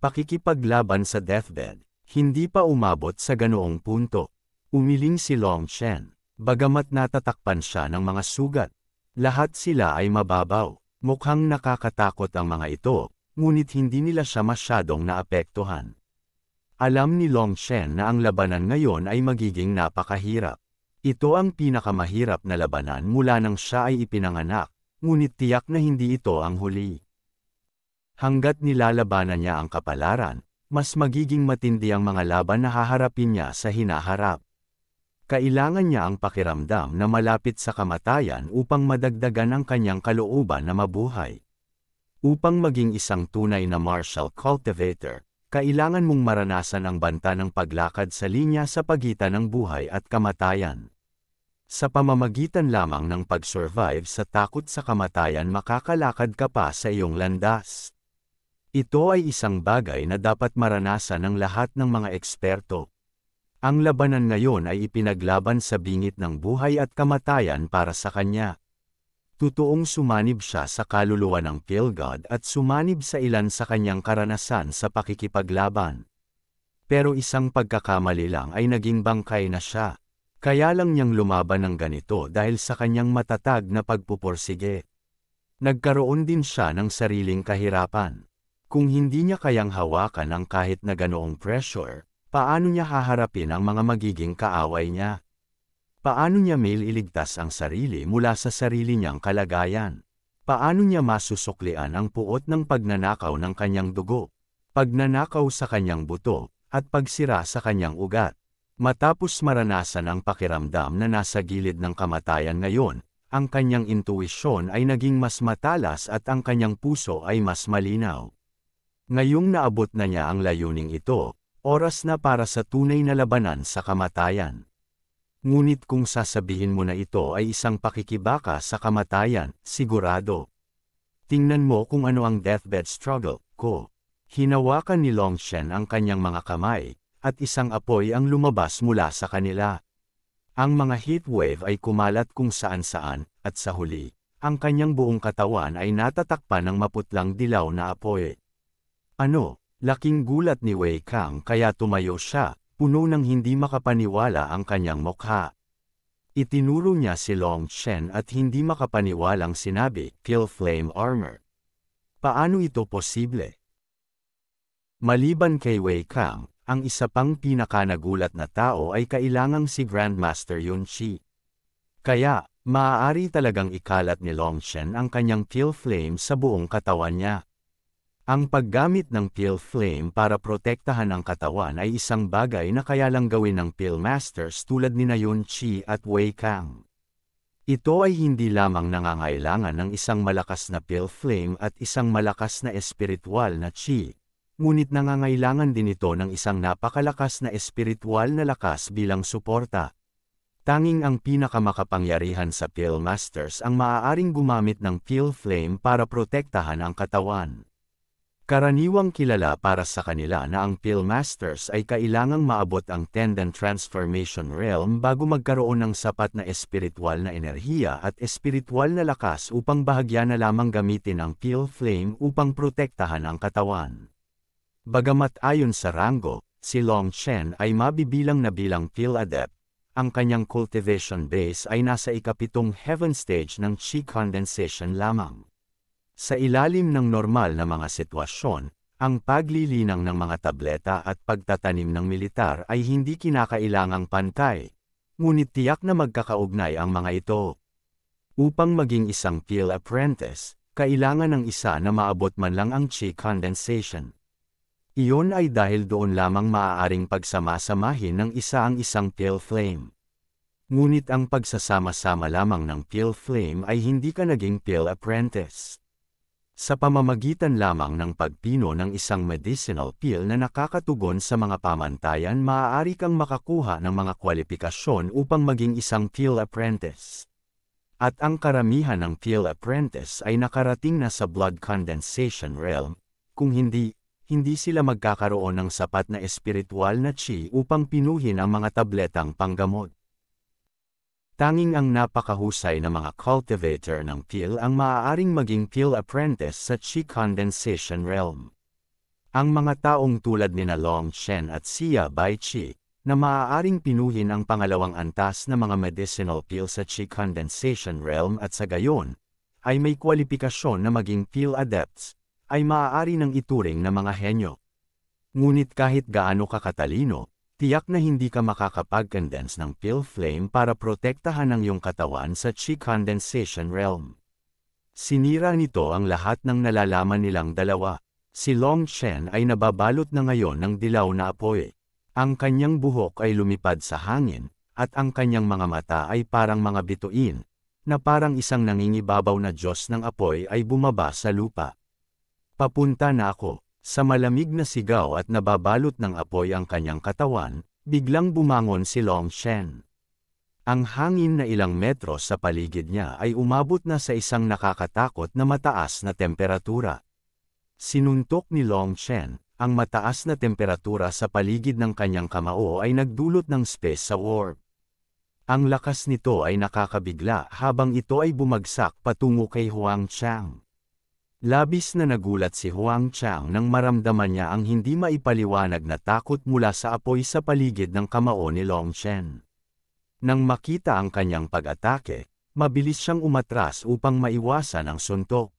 S1: Pakikipaglaban sa deathbed, hindi pa umabot sa ganoong punto. Umiling si Long Shen, bagamat natatakpan siya ng mga sugat. Lahat sila ay mababaw, mukhang nakakatakot ang mga ito, ngunit hindi nila siya masyadong naapektuhan. Alam ni Long Shen na ang labanan ngayon ay magiging napakahirap. Ito ang pinakamahirap na labanan mula nang siya ay ipinanganak, ngunit tiyak na hindi ito ang huli. Hanggat nilalabanan niya ang kapalaran, mas magiging matindi ang mga laban na haharapin niya sa hinaharap. Kailangan niya ang pakiramdam na malapit sa kamatayan upang madagdagan ang kanyang kalooban na mabuhay. Upang maging isang tunay na martial cultivator, kailangan mong maranasan ang banta ng paglakad sa linya sa pagitan ng buhay at kamatayan. Sa pamamagitan lamang ng pag-survive sa takot sa kamatayan makakalakad ka pa sa iyong landas. Ito ay isang bagay na dapat maranasan ng lahat ng mga eksperto. Ang labanan ngayon ay ipinaglaban sa bingit ng buhay at kamatayan para sa kanya. Totoong sumanib siya sa kaluluwa ng Pill God at sumanib sa ilan sa kanyang karanasan sa pakikipaglaban. Pero isang pagkakamali lang ay naging bangkay na siya. Kaya lang niyang lumaban ng ganito dahil sa kanyang matatag na pagpupursige. Nagkaroon din siya ng sariling kahirapan. Kung hindi niya kayang hawakan ang kahit na ganoong pressure, paano niya haharapin ang mga magiging kaaway niya? Paano niya mailigtas ang sarili mula sa sarili niyang kalagayan? Paano niya masusuklian ang puot ng pagnanakaw ng kanyang dugo, pagnanakaw sa kanyang buto, at pagsira sa kanyang ugat? Matapos maranasan ang pakiramdam na nasa gilid ng kamatayan ngayon, ang kanyang intuisyon ay naging mas matalas at ang kanyang puso ay mas malinaw. Ngayong naabot na niya ang layuning ito, oras na para sa tunay na labanan sa kamatayan. Ngunit kung sasabihin mo na ito ay isang pakikibaka sa kamatayan, sigurado. Tingnan mo kung ano ang deathbed struggle ko. Hinawakan ni Longshen ang kanyang mga kamay, at isang apoy ang lumabas mula sa kanila. Ang mga heatwave ay kumalat kung saan-saan, at sa huli, ang kanyang buong katawan ay natatakpan ng maputlang dilaw na apoy. Ano? Laking gulat ni Wei Kang kaya tumayo siya. Puno ng hindi makapaniwala ang kanyang mukha. Itinuro niya si Longshen at hindi makapaniwalang sinabi, "Kill Flame Armor." Paano ito posible? Maliban kay Wei Kang, ang isa pang pinakanagulat na tao ay kailangang si Grandmaster Yun Chi. Kaya, maaari talagang ikalat ni Longshen ang kanyang Kill Flame sa buong katawan niya. Ang paggamit ng Pill Flame para protektahan ang katawan ay isang bagay na kaya lang gawin ng Pill Masters tulad ni Yun Chi at Wei Kang. Ito ay hindi lamang nangangailangan ng isang malakas na Pill Flame at isang malakas na espiritual na Chi, ngunit nangangailangan din ito ng isang napakalakas na espiritual na lakas bilang suporta. Tanging ang pinakamakapangyarihan sa Pill Masters ang maaaring gumamit ng Pill Flame para protektahan ang katawan. Karaniwang kilala para sa kanila na ang Pill Masters ay kailangang maabot ang Tendon Transformation Realm bago magkaroon ng sapat na espiritual na enerhiya at espiritual na lakas upang bahagya na lamang gamitin ang Pill Flame upang protektahan ang katawan. Bagamat ayon sa rango, si Longshen ay mabibilang na bilang Pill Adept, ang kanyang cultivation base ay nasa ikapitong heaven stage ng Chi condensation lamang. Sa ilalim ng normal na mga sitwasyon, ang paglilinang ng mga tableta at pagtatanim ng militar ay hindi kinakailangang pantay, ngunit tiyak na magkakaugnay ang mga ito. Upang maging isang Pill Apprentice, kailangan ng isa na maabot man lang ang Chi condensation. Iyon ay dahil doon lamang maaaring pagsama-samahin ng isa ang isang Pill Flame. Ngunit ang pagsasama-sama lamang ng Pill Flame ay hindi ka naging Pill Apprentice. Sa pamamagitan lamang ng pagpino ng isang medicinal pill na nakakatugon sa mga pamantayan, maaari kang makakuha ng mga kwalipikasyon upang maging isang Pill Apprentice. At ang karamihan ng Pill Apprentice ay nakarating na sa blood condensation realm, kung hindi sila magkakaroon ng sapat na espiritual na chi upang pinuhin ang mga tabletang panggamot. Tanging ang napakahusay na mga cultivator ng Pill ang maaaring maging Pill Apprentice sa Chi condensation realm. Ang mga taong tulad ni Longshen at Xia Baichi, na maaaring pinuhin ang pangalawang antas na mga medicinal pill sa Chi condensation realm at sa gayon, ay may kwalipikasyon na maging Pill Adepts, ay maaari ng ituring na mga henyo. Ngunit kahit gaano ka katalino, tiyak na hindi ka makakapag-condense ng Pill Flame para protektahan ang iyong katawan sa Chi condensation realm. Sinira nito ang lahat ng nalalaman nilang dalawa. Si Longshen ay nababalot na ngayon ng dilaw na apoy. Ang kanyang buhok ay lumipad sa hangin, at ang kanyang mga mata ay parang mga bituin, na parang isang nangingibabaw na Diyos ng apoy ay bumaba sa lupa. Papunta na ako. Sa malamig na sigaw at nababalot ng apoy ang kanyang katawan, biglang bumangon si Longshen. Ang hangin na ilang metro sa paligid niya ay umabot na sa isang nakakatakot na mataas na temperatura. Sinuntok ni Longshen, ang mataas na temperatura sa paligid ng kanyang kamao ay nagdulot ng space sa warp. Ang lakas nito ay nakakabigla habang ito ay bumagsak patungo kay Huang Qiang. Labis na nagulat si Huang Qiang nang maramdaman niya ang hindi maipaliwanag na takot mula sa apoy sa paligid ng kamao ni Long Chen. Nang makita ang kanyang pag-atake, mabilis siyang umatras upang maiwasan ang suntok.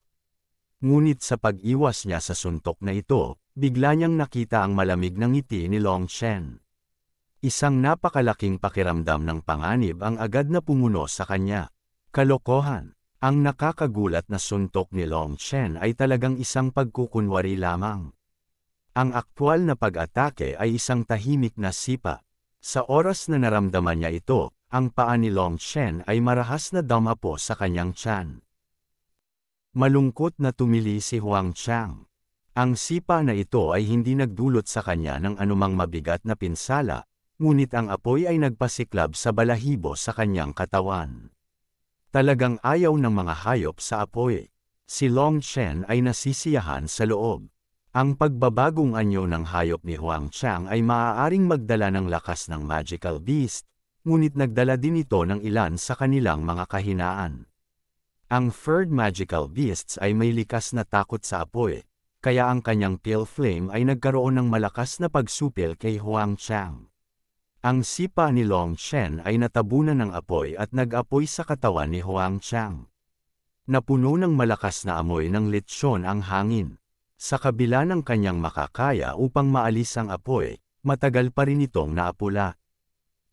S1: Ngunit sa pag-iwas niya sa suntok na ito, bigla niyang nakita ang malamig na ngiti ni Long Chen. Isang napakalaking pakiramdam ng panganib ang agad na pumuno sa kanya. Kalokohan! Ang nakakagulat na suntok ni Long Chen ay talagang isang pagkukunwari lamang. Ang aktwal na pag-atake ay isang tahimik na sipa. Sa oras na naramdaman niya ito, ang paa ni Long Chen ay marahas na dumapo sa kanyang tiyan. Malungkot na tumili si Huang Qiang. Ang sipa na ito ay hindi nagdulot sa kanya ng anumang mabigat na pinsala, ngunit ang apoy ay nagpasiklab sa balahibo sa kanyang katawan. Talagang ayaw ng mga hayop sa apoy. Si Long Chen ay nasisiyahan sa loob. Ang pagbabagong anyo ng hayop ni Huang Qiang ay maaaring magdala ng lakas ng magical beast, ngunit nagdala din ito ng ilan sa kanilang mga kahinaan. Ang furred magical beasts ay may likas na takot sa apoy, kaya ang kanyang pale flame ay nagkaroon ng malakas na pagsupil kay Huang Qiang. Ang sipa ni Long Chen ay natabunan ng apoy at nag-apoy sa katawan ni Huang Qiang. Napuno ng malakas na amoy ng lechon ang hangin. Sa kabila ng kanyang makakaya upang maalis ang apoy, matagal pa rin itong naapula.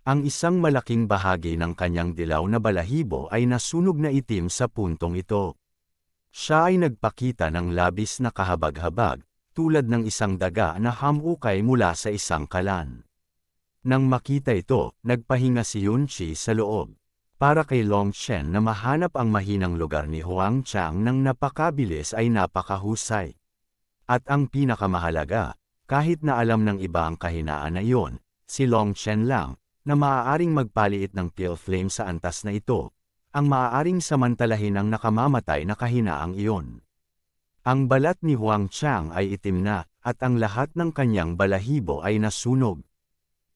S1: Ang isang malaking bahagi ng kanyang dilaw na balahibo ay nasunog na itim sa puntong ito. Siya ay nagpakita ng labis na kahabag-habag, tulad ng isang daga na hamukay mula sa isang kalan. Nang makita ito, nagpahinga si Yun Qi sa loob. Para kay Long Chen na mahanap ang mahinang lugar ni Huang Qiang nang napakabilis ay napakahusay. At ang pinakamahalaga, kahit na alam ng iba ang kahinaan na iyon, si Long Chen lang, na maaaring magpaliit ng pale flame sa antas na ito, ang maaaring samantalahin ang nakamamatay na kahinaang iyon. Ang balat ni Huang Qiang ay itim na, at ang lahat ng kanyang balahibo ay nasunog.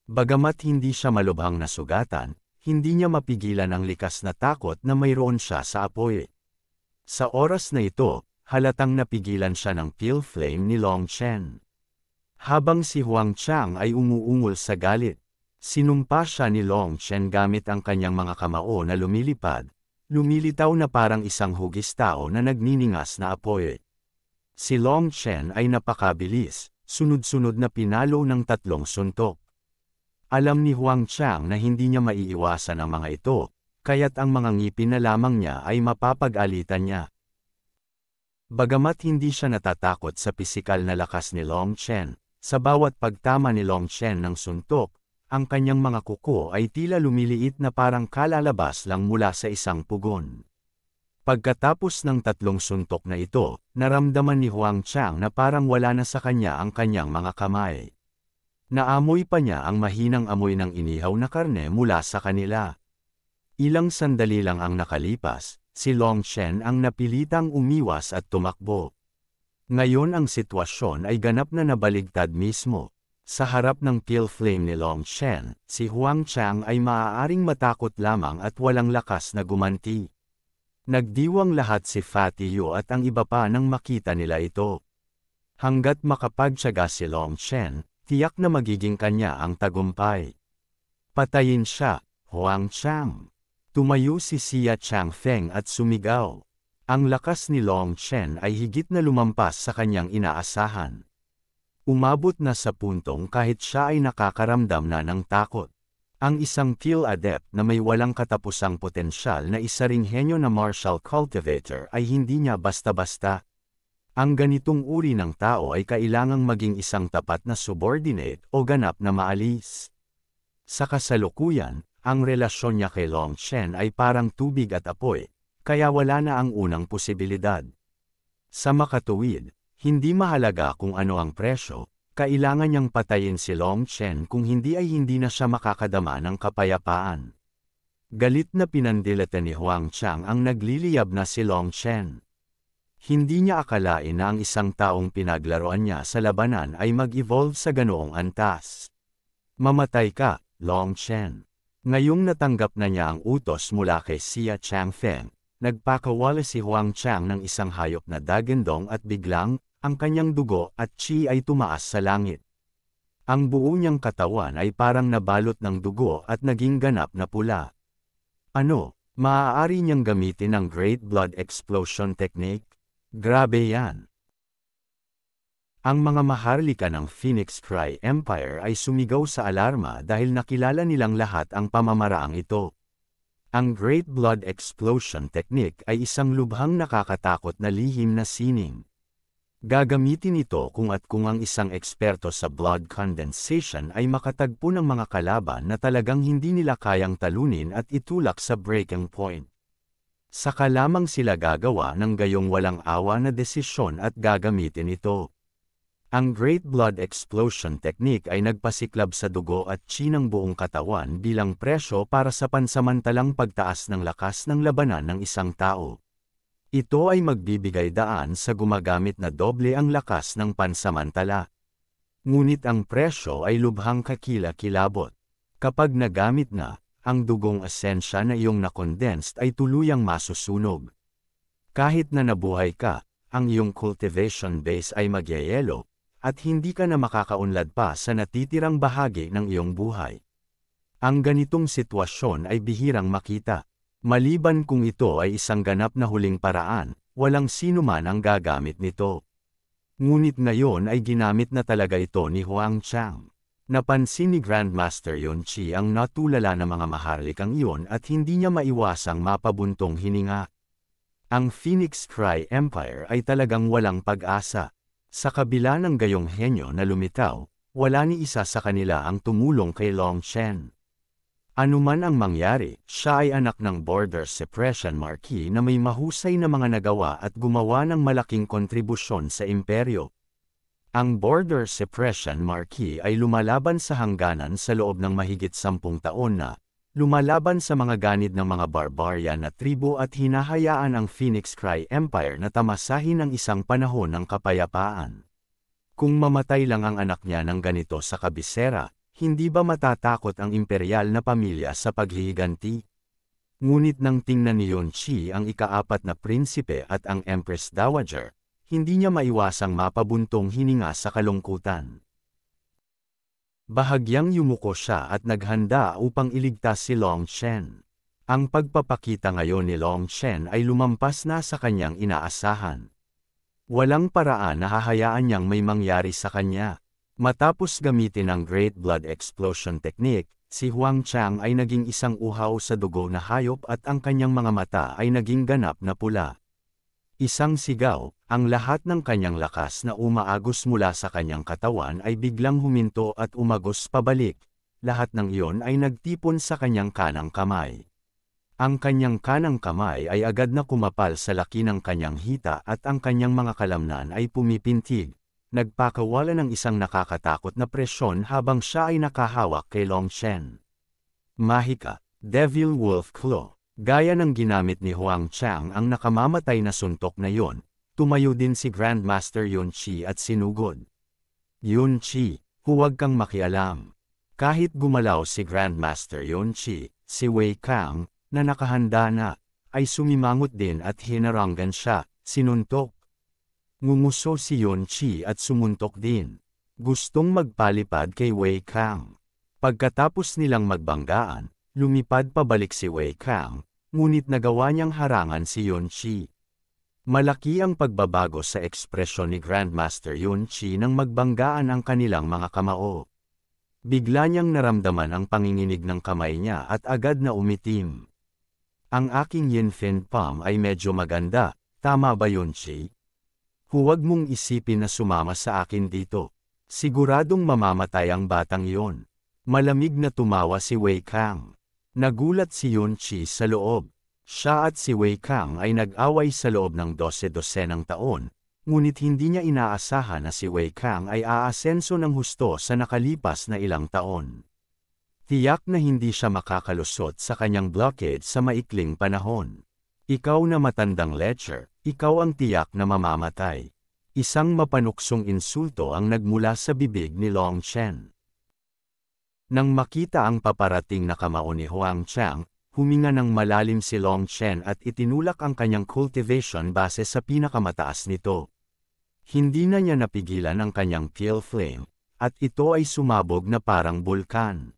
S1: Bagamat hindi siya malubhang nasugatan, hindi niya mapigilan ang likas na takot na mayroon siya sa apoy. Sa oras na ito, halatang napigilan siya ng pale flame ni Long Chen. Habang si Huang Qiang ay umuungol sa galit, sinumpa siya ni Long Chen gamit ang kanyang mga kamao na lumilitaw na parang isang hugis tao na nagniningas na apoy. Si Long Chen ay napakabilis, sunod-sunod na pinalo ng 3 suntok. Alam ni Huang Qiang na hindi niya maiiwasan ang mga ito, kaya't ang mga ngipin na lamang niya ay mapapag-alitan niya. Bagamat hindi siya natatakot sa pisikal na lakas ni Long Chen, sa bawat pagtama ni Long Chen ng suntok, ang kanyang mga kuko ay tila lumiliit na parang kalalabas lang mula sa isang pugon. Pagkatapos ng 3 suntok na ito, naramdaman ni Huang Qiang na parang wala na sa kanya ang kanyang mga kamay. Naamoy pa niya ang mahinang amoy ng inihaw na karne mula sa kanila. Ilang sandali lang ang nakalipas, si Long Chen ang napilitang umiwas at tumakbo. Ngayon ang sitwasyon ay ganap na nabaligtad mismo. Sa harap ng pale flame ni Long Chen, si Huang Qiang ay maaaring matakot lamang at walang lakas na gumanti. Nagdiwang lahat si Fatty Yu at ang iba pa nang makita nila ito. Hanggat makapagtiyaga si Long Chen, tiyak na magiging kanya ang tagumpay. Patayin siya, Huang Qiang. Tumayo si Xia Changfeng at sumigaw. Ang lakas ni Long Chen ay higit na lumampas sa kanyang inaasahan. Umabot na sa puntong kahit siya ay nakakaramdam na ng takot. Ang isang kill adept na may walang katapusang potensyal na isa ring henyo na martial cultivator ay hindi niya basta-basta. Ang ganitong uri ng tao ay kailangang maging isang tapat na subordinate o ganap na maalis. Sa kasalukuyan, ang relasyon niya kay Long Chen ay parang tubig at apoy, kaya wala na ang unang posibilidad. Sa makatuwid, hindi mahalaga kung ano ang presyo, kailangan niyang patayin si Long Chen kung hindi ay hindi na siya makakadama ng kapayapaan. Galit na pinandilatan ni Huang Qiang ang nagliliyab na si Long Chen. Hindi niya akalain na ang isang taong pinaglaruan niya sa labanan ay mag-evolve sa ganoong antas. Mamatay ka, Long Chen. Ngayong natanggap na niya ang utos mula kay Xia Changfeng, nagpakawala si Huang Chang ng isang hayop na dagandong at biglang, ang kanyang dugo at qi ay tumaas sa langit. Ang buo niyang katawan ay parang nabalot ng dugo at naging ganap na pula. Ano, maaari niyang gamitin ang Great Blood Explosion Technique? Grabe yan! Ang mga maharlika ng Phoenix Cry Empire ay sumigaw sa alarma dahil nakilala nilang lahat ang pamamaraang ito. Ang Great Blood Explosion Technique ay isang lubhang nakakatakot na lihim na sining. Gagamitin ito kung ang isang eksperto sa blood condensation ay makatagpo ng mga kalaban na talagang hindi nila kayang talunin at itulak sa breaking point. Saka lamang sila gagawa ng gayong walang awa na desisyon at gagamitin ito. Ang Great Blood Explosion Technique ay nagpasiklab sa dugo at qi ng buong katawan bilang presyo para sa pansamantalang pagtaas ng lakas ng labanan ng isang tao. Ito ay magbibigay daan sa gumagamit na doble ang lakas ng pansamantala. Ngunit ang presyo ay lubhang kakila-kilabot. Kapag nagamit na, ang dugong esensya na iyong nakondensed ay tuluyang masusunog. Kahit na nabuhay ka, ang iyong cultivation base ay magyayelo, at hindi ka na makakaunlad pa sa natitirang bahagi ng iyong buhay. Ang ganitong sitwasyon ay bihirang makita. Maliban kung ito ay isang ganap na huling paraan, walang sino man ang gagamit nito. Ngunit ngayon ay ginamit na talaga ito ni Huang Chang. Napansin ni Grandmaster Yun Chi ang natulala na mga maharlikang iyon at hindi niya maiwasang mapabuntong hininga. Ang Phoenix Cry Empire ay talagang walang pag-asa. Sa kabila ng gayong henyo na lumitaw, wala ni isa sa kanila ang tumulong kay Long Chen. Anuman ang mangyari, siya ay anak ng Border Suppression Marquis na may mahusay na mga nagawa at gumawa ng malaking kontribusyon sa imperyo. Ang Border Suppression Marquis ay lumalaban sa hangganan sa loob ng mahigit 10 taon na, lumalaban sa mga ganid ng mga barbarian na tribo at hinahayaan ang Phoenix Cry Empire na tamasahin ang isang panahon ng kapayapaan. Kung mamatay lang ang anak niya ng ganito sa kabisera, hindi ba matatakot ang imperial na pamilya sa paghihiganti? Ngunit nang tingnan ni Yun Chi ang ika-4 na prinsipe at ang Empress Dowager, hindi niya maiwasang mapabuntong hininga sa kalungkutan. Bahagyang yumuko siya at naghanda upang iligtas si Long Chen. Ang pagpapakita ngayon ni Long Chen ay lumampas na sa kanyang inaasahan. Walang paraan na hahayaan niyang may mangyari sa kanya. Matapos gamitin ang Great Blood Explosion Technique, si Huang Chang ay naging isang uhaw sa dugo na hayop at ang kanyang mga mata ay naging ganap na pula. Isang sigaw, ang lahat ng kanyang lakas na umaagos mula sa kanyang katawan ay biglang huminto at umagos pabalik. Lahat ng iyon ay nagtipon sa kanyang kanang kamay. Ang kanyang kanang kamay ay agad na kumapal sa laki ng kanyang hita at ang kanyang mga kalamnan ay pumipintig. Nagpakawala ng isang nakakatakot na presyon habang siya ay nakahawak kay Long Chen. Mahika, Devil Wolf Claw. Gaya ng ginamit ni Huang Chang ang nakamamatay na suntok na yon, tumayo din si Grandmaster Yun Chi at sinugod. Yun Chi, huwag kang makialam. Kahit gumalaw si Grandmaster Yun Chi, si Wei Kang, na nakahanda na, ay sumimangot din at hinaranggan siya, sinuntok. Ngumuso si Yun Chi at sumuntok din. Gustong magpalipad kay Wei Kang. Pagkatapos nilang magbanggaan, lumipad pabalik si Wei Kang, ngunit nagawa niyang harangan si Yun Chi. Malaki ang pagbabago sa ekspresyon ni Grandmaster Yun Chi nang magbanggaan ang kanilang mga kamao. Bigla niyang naramdaman ang panginginig ng kamay niya at agad na umitim. Ang aking Yin Fin Palm ay medyo maganda, tama ba Yun Chi? Huwag mong isipin na sumama sa akin dito. Siguradong mamamatay ang batang iyon. Malamig na tumawa si Wei Kang. Nagulat si Yun Chi sa loob. Siya at si Wei Kang ay nag-away sa loob ng 12-dosenang taon, ngunit hindi niya inaasahan na si Wei Kang ay aasenso ng husto sa nakalipas na ilang taon. Tiyak na hindi siya makakalusot sa kanyang blockade sa maikling panahon. Ikaw na matandang lecher, ikaw ang tiyak na mamamatay. Isang mapanuksong insulto ang nagmula sa bibig ni Long Chen. Nang makita ang paparating na kamao ni Huang Chang, huminga ng malalim si Long Chen at itinulak ang kanyang cultivation base sa pinakamataas nito. Hindi na niya napigilan ang kanyang pale flame, at ito ay sumabog na parang bulkan.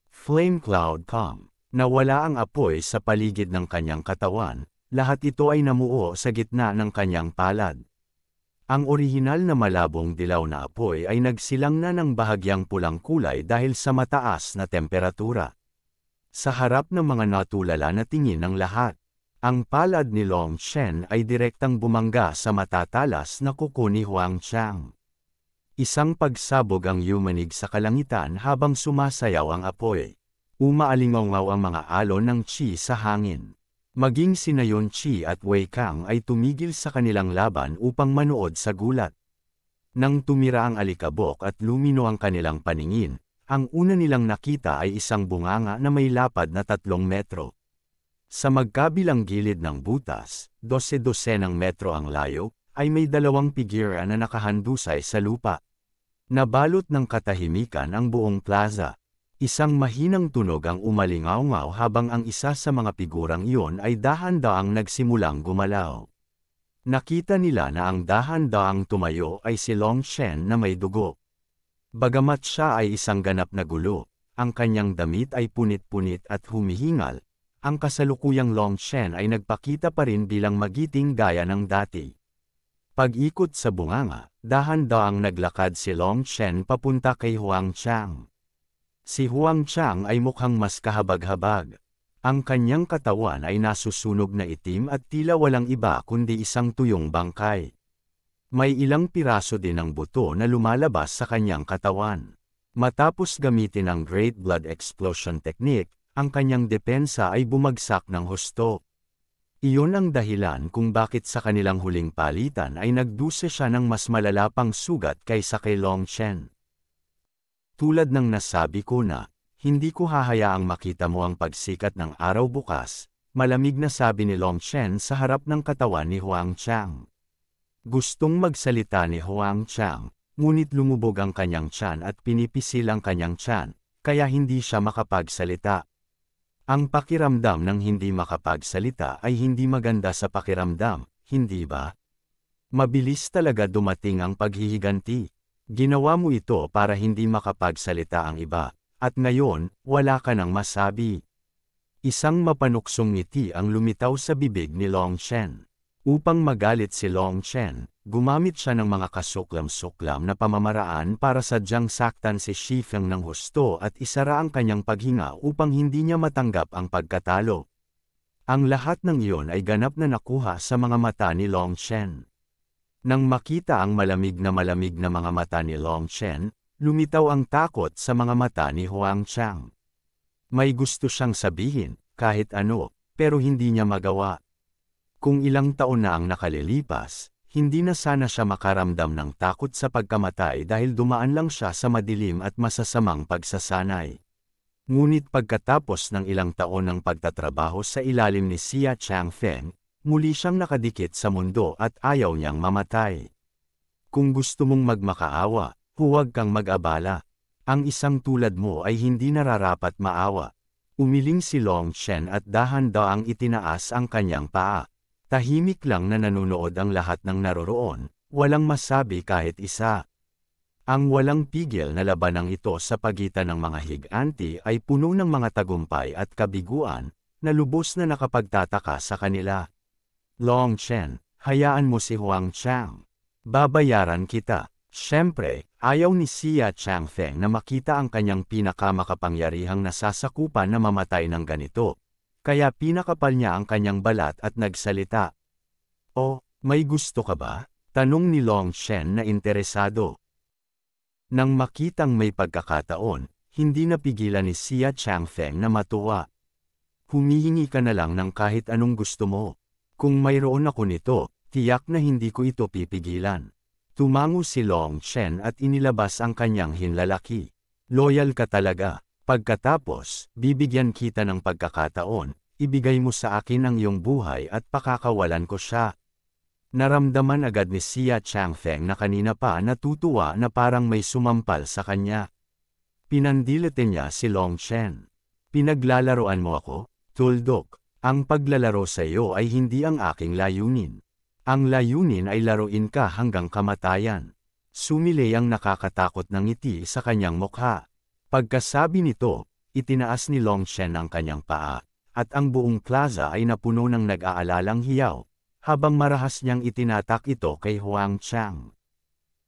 S1: Flame cloud calm. Nawala ang apoy sa paligid ng kanyang katawan, lahat ito ay namuo sa gitna ng kanyang palad. Ang orihinal na malabong dilaw na apoy ay nagsilang na ng bahagyang pulang kulay dahil sa mataas na temperatura. Sa harap ng mga natulala na tingin ng lahat, ang palad ni Long Chen ay direktang bumangga sa matatalas na kuko ni Huang Chang. Isang pagsabog ang yumanig sa kalangitan habang sumasayaw ang apoy. Umaalingaw ang mga alon ng qi sa hangin. Maging sina Yon Chi at Wei Kang ay tumigil sa kanilang laban upang manood sa gulat. Nang tumira ang alikabok at lumino ang kanilang paningin, ang una nilang nakita ay isang bunganga na may lapad na 3 metro. Sa magkabilang gilid ng butas, 12 ng metro ang layo, ay may 2 pigira na nakahandusay sa lupa. Nabalot ng katahimikan ang buong plaza. Isang mahinang tunog ang umalingaw-ngaw habang ang isa sa mga figurang iyon ay dahan-daang nagsimulang gumalaw. Nakita nila na ang dahan-daang tumayo ay si Long Chen na may dugo. Bagamat siya ay isang ganap na gulo, ang kanyang damit ay punit-punit at humihingal, ang kasalukuyang Long Chen ay nagpakita pa rin bilang magiting gaya ng dati. Pag-ikot sa bunganga, dahan-daang naglakad si Long Chen papunta kay Huang Chang. Si Huang Chang ay mukhang mas kahabag-habag. Ang kanyang katawan ay nasusunog na itim at tila walang iba kundi isang tuyong bangkay. May ilang piraso din ng buto na lumalabas sa kanyang katawan. Matapos gamitin ang Great Blood Explosion Technique, ang kanyang depensa ay bumagsak ng husto. Iyon ang dahilan kung bakit sa kanilang huling palitan ay nagduse siya ng mas malala pang sugat kaysa kay Long Chen. Tulad ng nasabi ko na, hindi ko hahayaang makita mo ang pagsikat ng araw bukas, malamig na sabi ni Long Chen sa harap ng katawan ni Huang Chang. Gustong magsalita ni Huang Chang, ngunit lumubog ang kanyang tiyan at pinipisil ang kanyang tiyan, kaya hindi siya makapagsalita. Ang pakiramdam ng hindi makapagsalita ay hindi maganda sa pakiramdam, hindi ba? Mabilis talaga dumating ang paghihiganti. Ginawa mo ito para hindi makapagsalita ang iba, at ngayon, wala ka nang masabi. Isang mapanuksong ngiti ang lumitaw sa bibig ni Long Chen. Upang magalit si Long Chen, gumamit siya ng mga kasuklam-suklam na pamamaraan para sadyang saktan si Shi Feng ng husto at isara ang kanyang paghinga upang hindi niya matanggap ang pagkatalo. Ang lahat ng iyon ay ganap na nakuha sa mga mata ni Long Chen. Nang makita ang malamig na mga mata ni Long Chen, lumitaw ang takot sa mga mata ni Huang Chang. May gusto siyang sabihin, kahit ano, pero hindi niya magawa. Kung ilang taon na ang nakalilipas, hindi na sana siya makaramdam ng takot sa pagkamatay dahil dumaan lang siya sa madilim at masasamang pagsasanay. Ngunit pagkatapos ng ilang taon ng pagtatrabaho sa ilalim ni Xia Changfeng, muli siyang nakadikit sa mundo at ayaw niyang mamatay. Kung gusto mong magmakaawa, huwag kang mag-abala. Ang isang tulad mo ay hindi nararapat maawa. Umiling si Long Chen at dahan-daang itinaas ang kanyang paa. Tahimik lang na nanonood ang lahat ng naroroon, walang masabi kahit isa. Ang walang pigil na labanang ito sa pagitan ng mga higanti ay puno ng mga tagumpay at kabiguan, na lubos na nakapagtataka sa kanila. Long Chen, hayaan mo si Huang Chang. Babayaran kita. Siyempre, ayaw ni Xia Changfeng na makita ang kanyang pinakamakapangyarihang nasasakupan na mamatay ng ganito. Kaya pinakapal niya ang kanyang balat at nagsalita. "Oh, may gusto ka ba?" Tanong ni Long Chen na interesado. Nang makitang may pagkakataon, hindi napigilan ni Xia Changfeng na matuwa. "Humihingi ka na lang ng kahit anong gusto mo. Kung mayroon ako nito, tiyak na hindi ko ito pipigilan." Tumango si Long Chen at inilabas ang kanyang hinlalaki. "Loyal ka talaga. Pagkatapos, bibigyan kita ng pagkakataon, ibigay mo sa akin ang iyong buhay at pakakawalan ko siya." Naramdaman agad ni Xia Changfeng na kanina pa natutuwa na parang may sumampal sa kanya. Pinandilete niya si Long Shen. Pinaglalaroan mo ako, tuldok. Ang paglalaro sa iyo ay hindi ang aking layunin. Ang layunin ay laruin ka hanggang kamatayan. Sumilay ang nakakatakot na ngiti sa kanyang mukha. Pagkasabi nito, itinaas ni Long Shen ang kanyang paa, at ang buong plaza ay napuno ng nag-aalalang hiyaw, habang marahas niyang itinatak ito kay Huang Chang.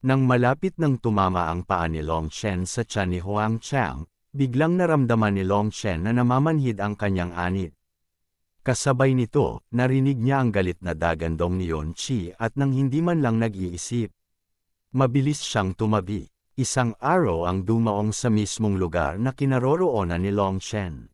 S1: Nang malapit nang tumama ang paa ni Long Shen sa tiyan ni Huang Chang, biglang naramdaman ni Long Shen na namamanhid ang kanyang anit. Kasabay nito, narinig niya ang galit na dagandong ni Yon Chi at nang hindi man lang nag-iisip. Mabilis siyang tumabi. Isang araw ang dumaong sa mismong lugar na kinaroroonan ni Long Shen.